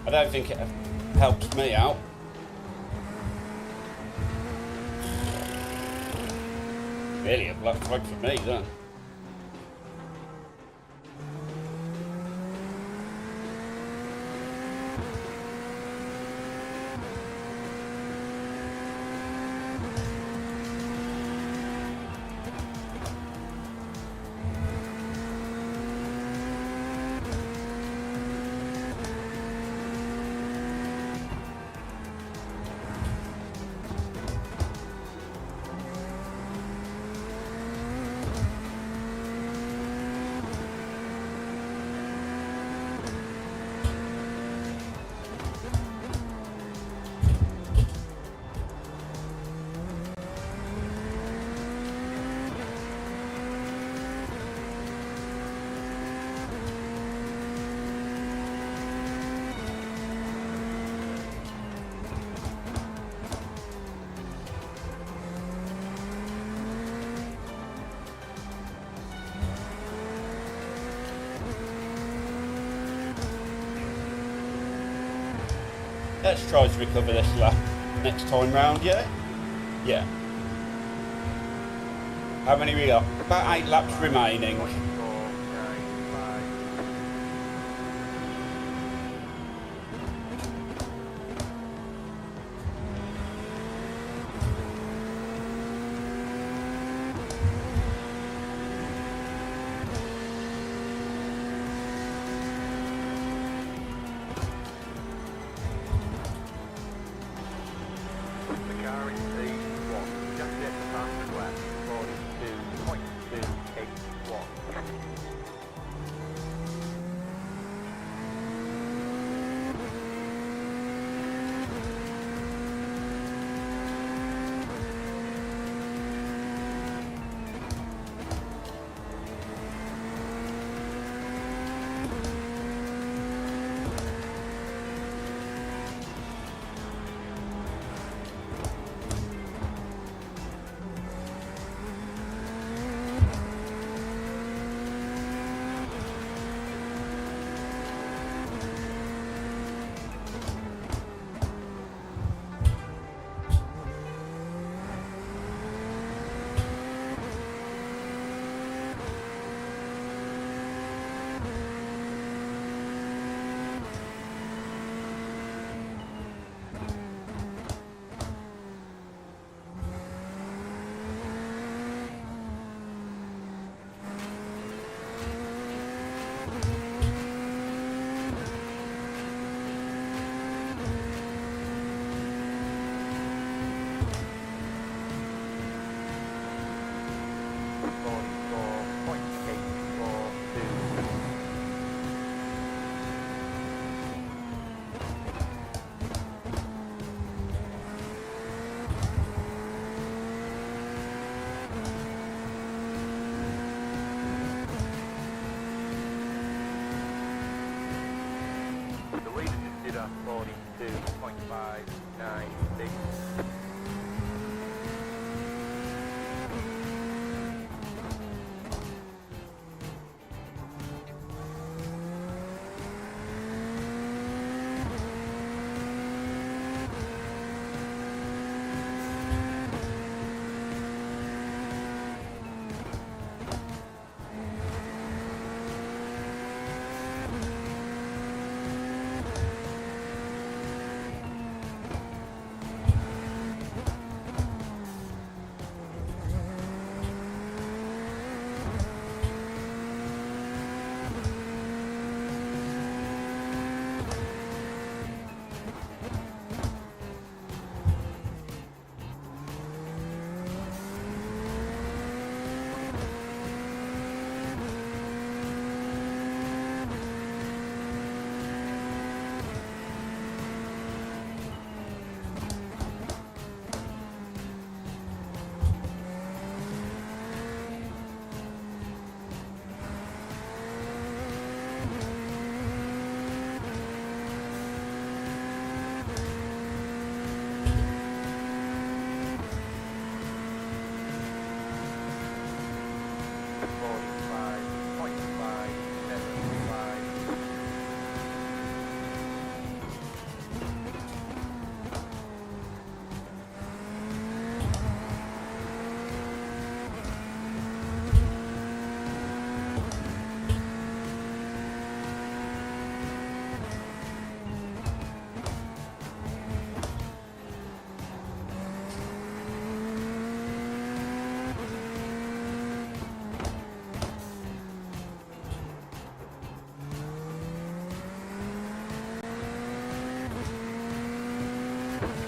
I don't think it helps me out. Really a black flag for me then. Let's try to recover this lap next time round, yeah? Yeah. How many we got? About 8 laps remaining. The car in P1, just hit the fastest lap, 42.281. 42.596.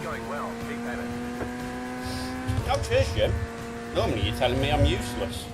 Going well, keep at it. Oh, cheers, Jim. Normally you're telling me I'm useless.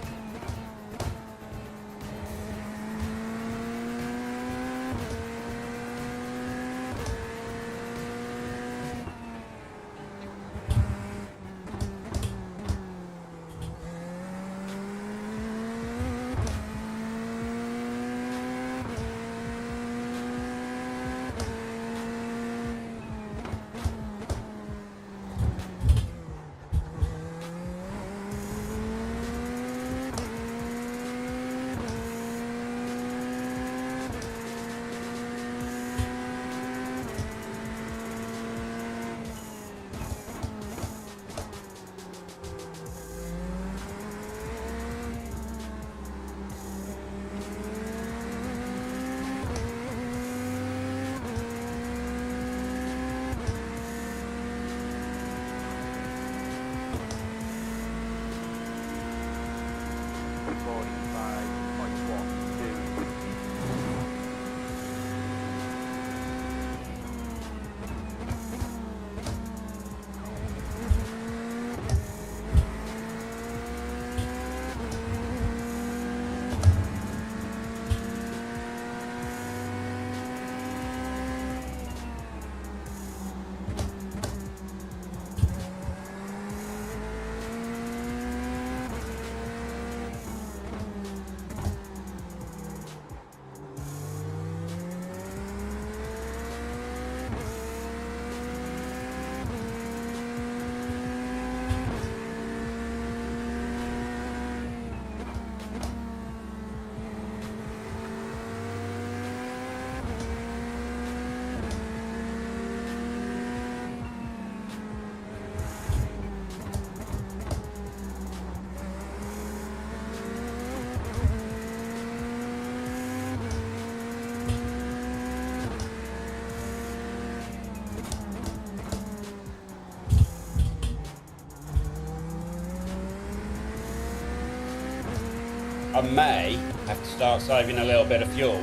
I may have to start saving a little bit of fuel.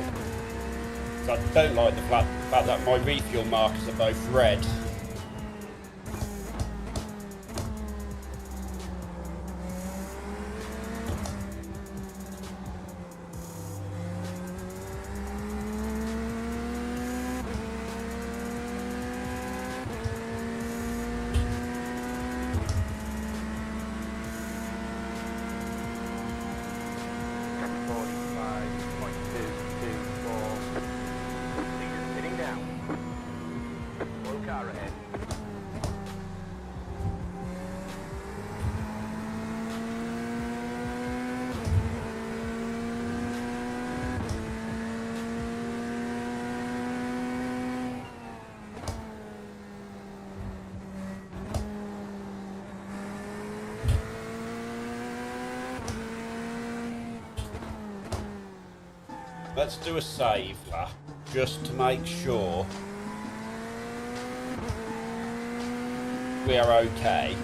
So I don't like the fact that my refuel markers are both red. Let's do a save lap just to make sure we are okay.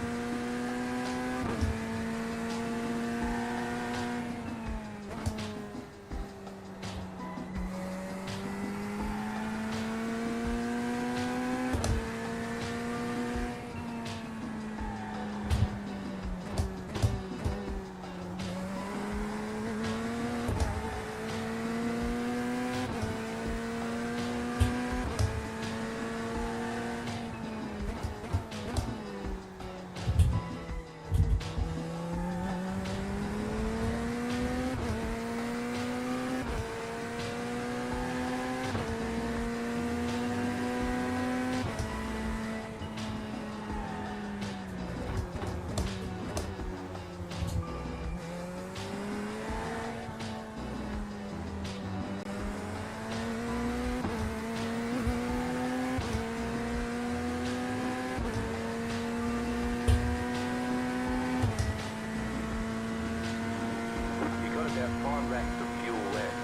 You got about 5 racks of fuel left.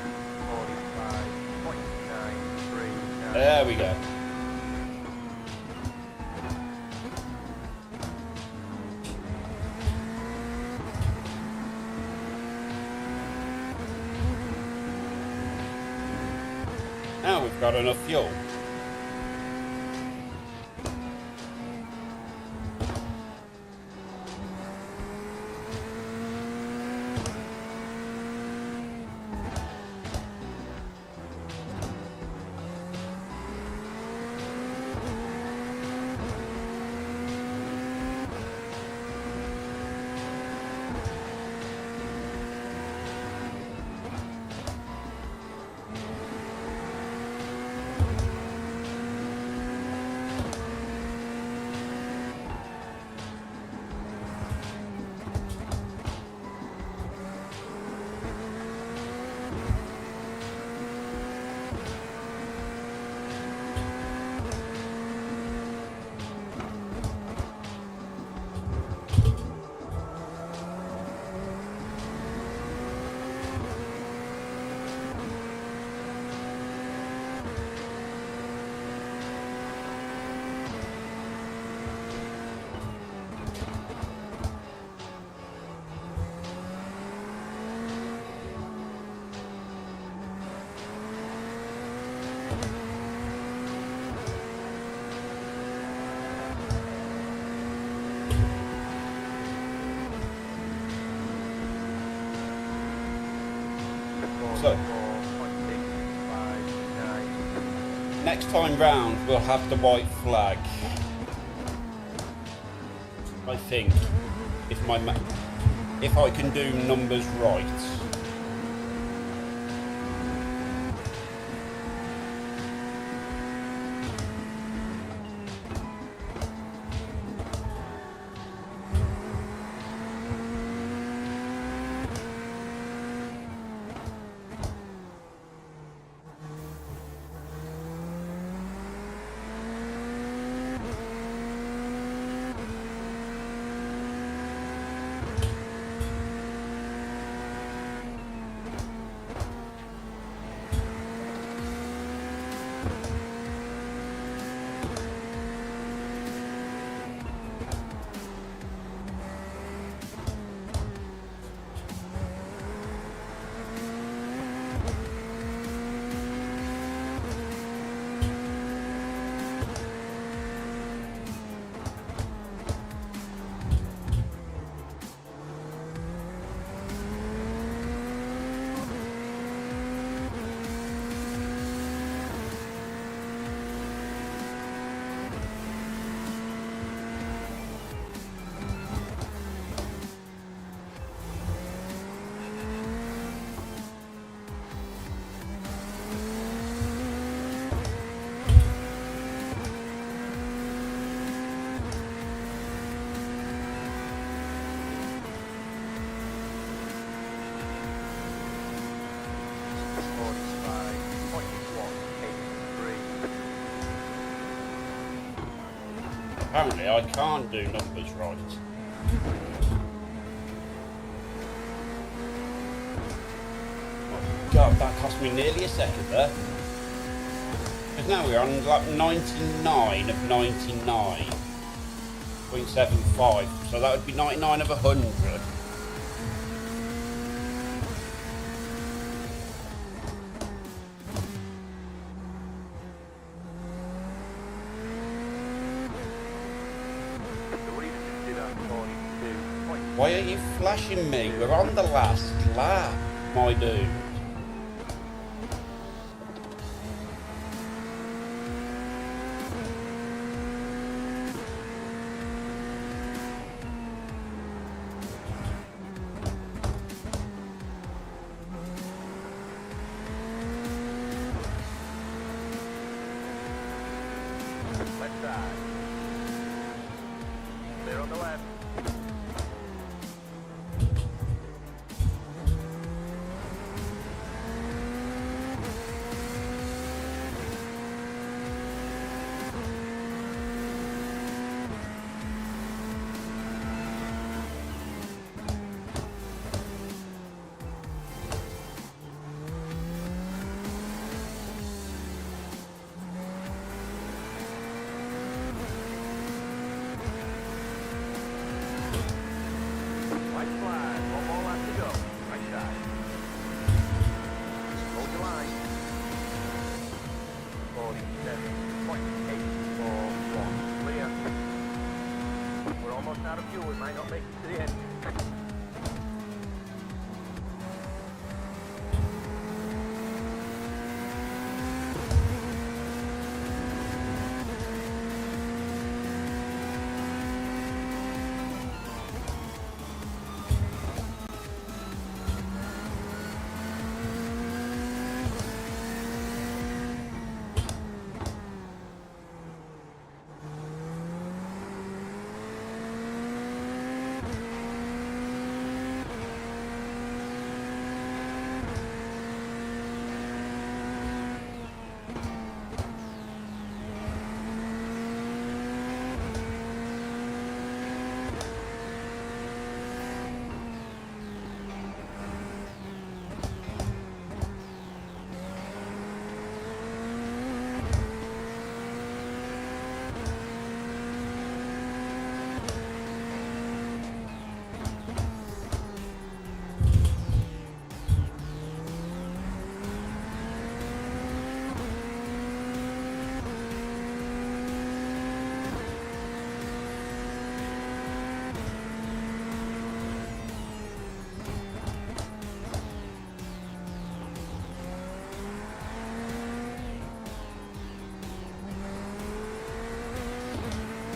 45.939. There we go. Now we've got enough fuel. So, next time round we'll have the white flag. I think, if I can do numbers right. Apparently I can't do numbers right. God, that cost me nearly a second there. Because now we're on like 99 of 99.75. So that would be 99 of 100. Why are you flashing me? We're on the last lap, my dude. Left side. Clear on the left. White flag, one more lap to go. Right side. Hold the line. 47.841. Clear. We're almost out of fuel. We might not make it to the end.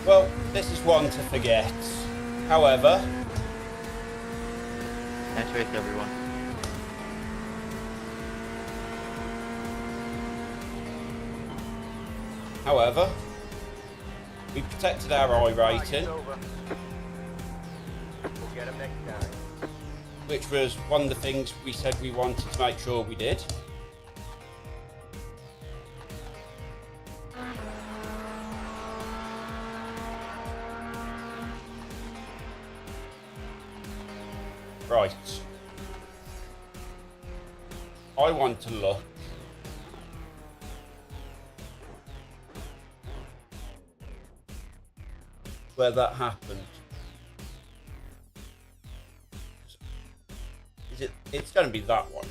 Well, this is one to forget. However, Nice race, everyone. we protected our iRacing, Over. We'll get him next time. which was one of the things we said we wanted to make sure we did. Right. I want to look where that happened. Is it? It's going to be that one,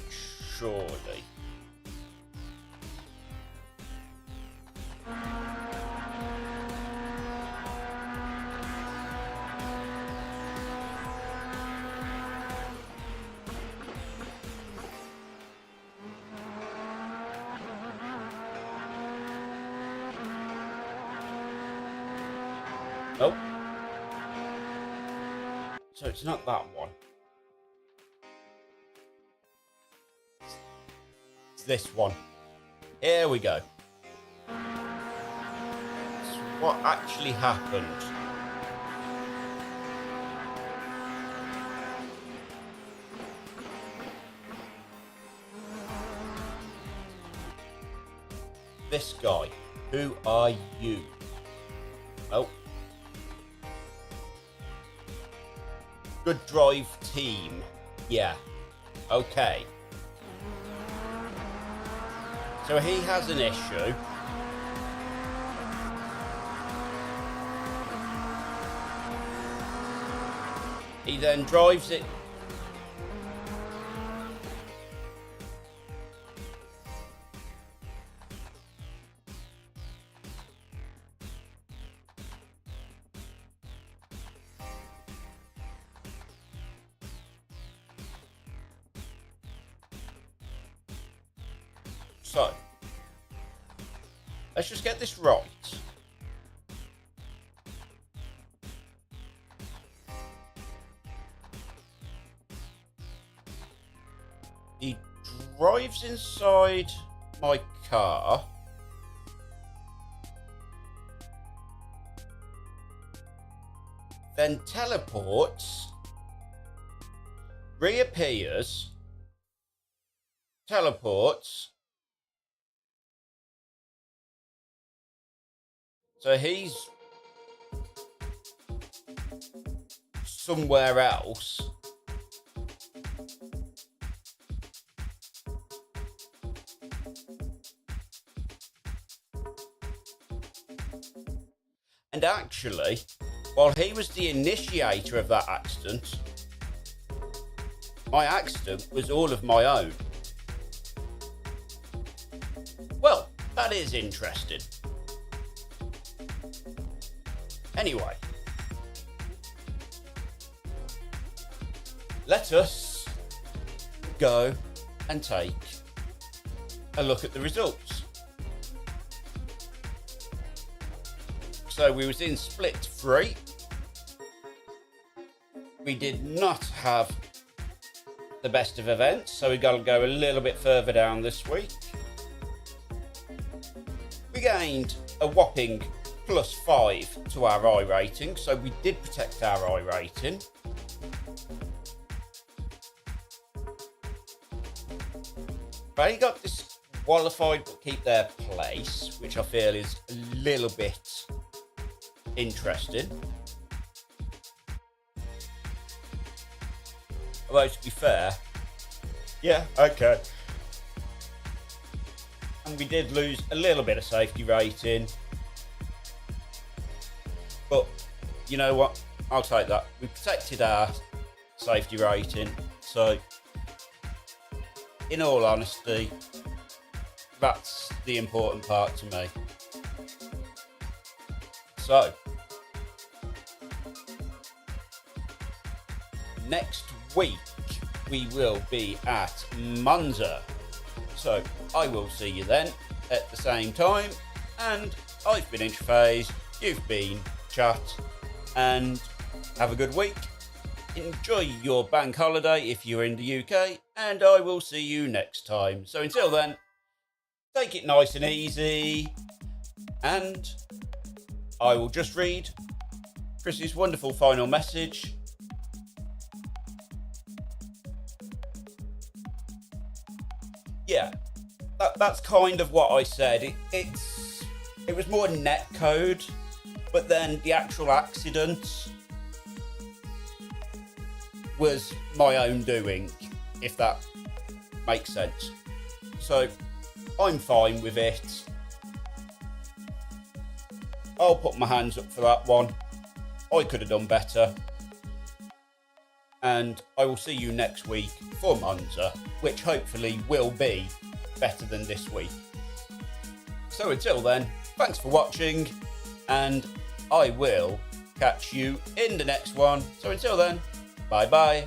surely. Nope. So it's not that one. It's this one. Here we go. So what actually happened? This guy. Who are you? Oh. Good drive team. Yeah. Okay. So he has an issue. He then drives it. So, let's just get this right. He drives inside my car. Then teleports. Reappears. Teleports. So he's somewhere else. And actually, while he was the initiator of that accident, my accident was all of my own. Well, that is interesting. Anyway, let us go and take a look at the results. So we was in split 3. We did not have the best of events, so we got to go a little bit further down this week. We gained a whopping +5 to our I rating, so we did protect our I rating. They got disqualified but keep their place, which I feel is a little bit interesting. Although to be fair, yeah, okay. And we did lose a little bit of safety rating. But you know what? I'll take that. We protected our safety rating. So, in all honesty, that's the important part to me. So, next week we will be at Monza. So, I will see you then at the same time. And I've been Interphase, you've been Chat, and have a good week. Enjoy your bank holiday if you're in the UK, and I will see you next time. So until then, take it nice and easy, and I will just read Chris's wonderful final message. Yeah, that's kind of what I said. It was more net code. But then the actual accident was my own doing, if that makes sense. So I'm fine with it. I'll put my hands up for that one. I could have done better. And I will see you next week for Monza, which hopefully will be better than this week. So until then, thanks for watching, and I will catch you in the next one. So until then, bye bye.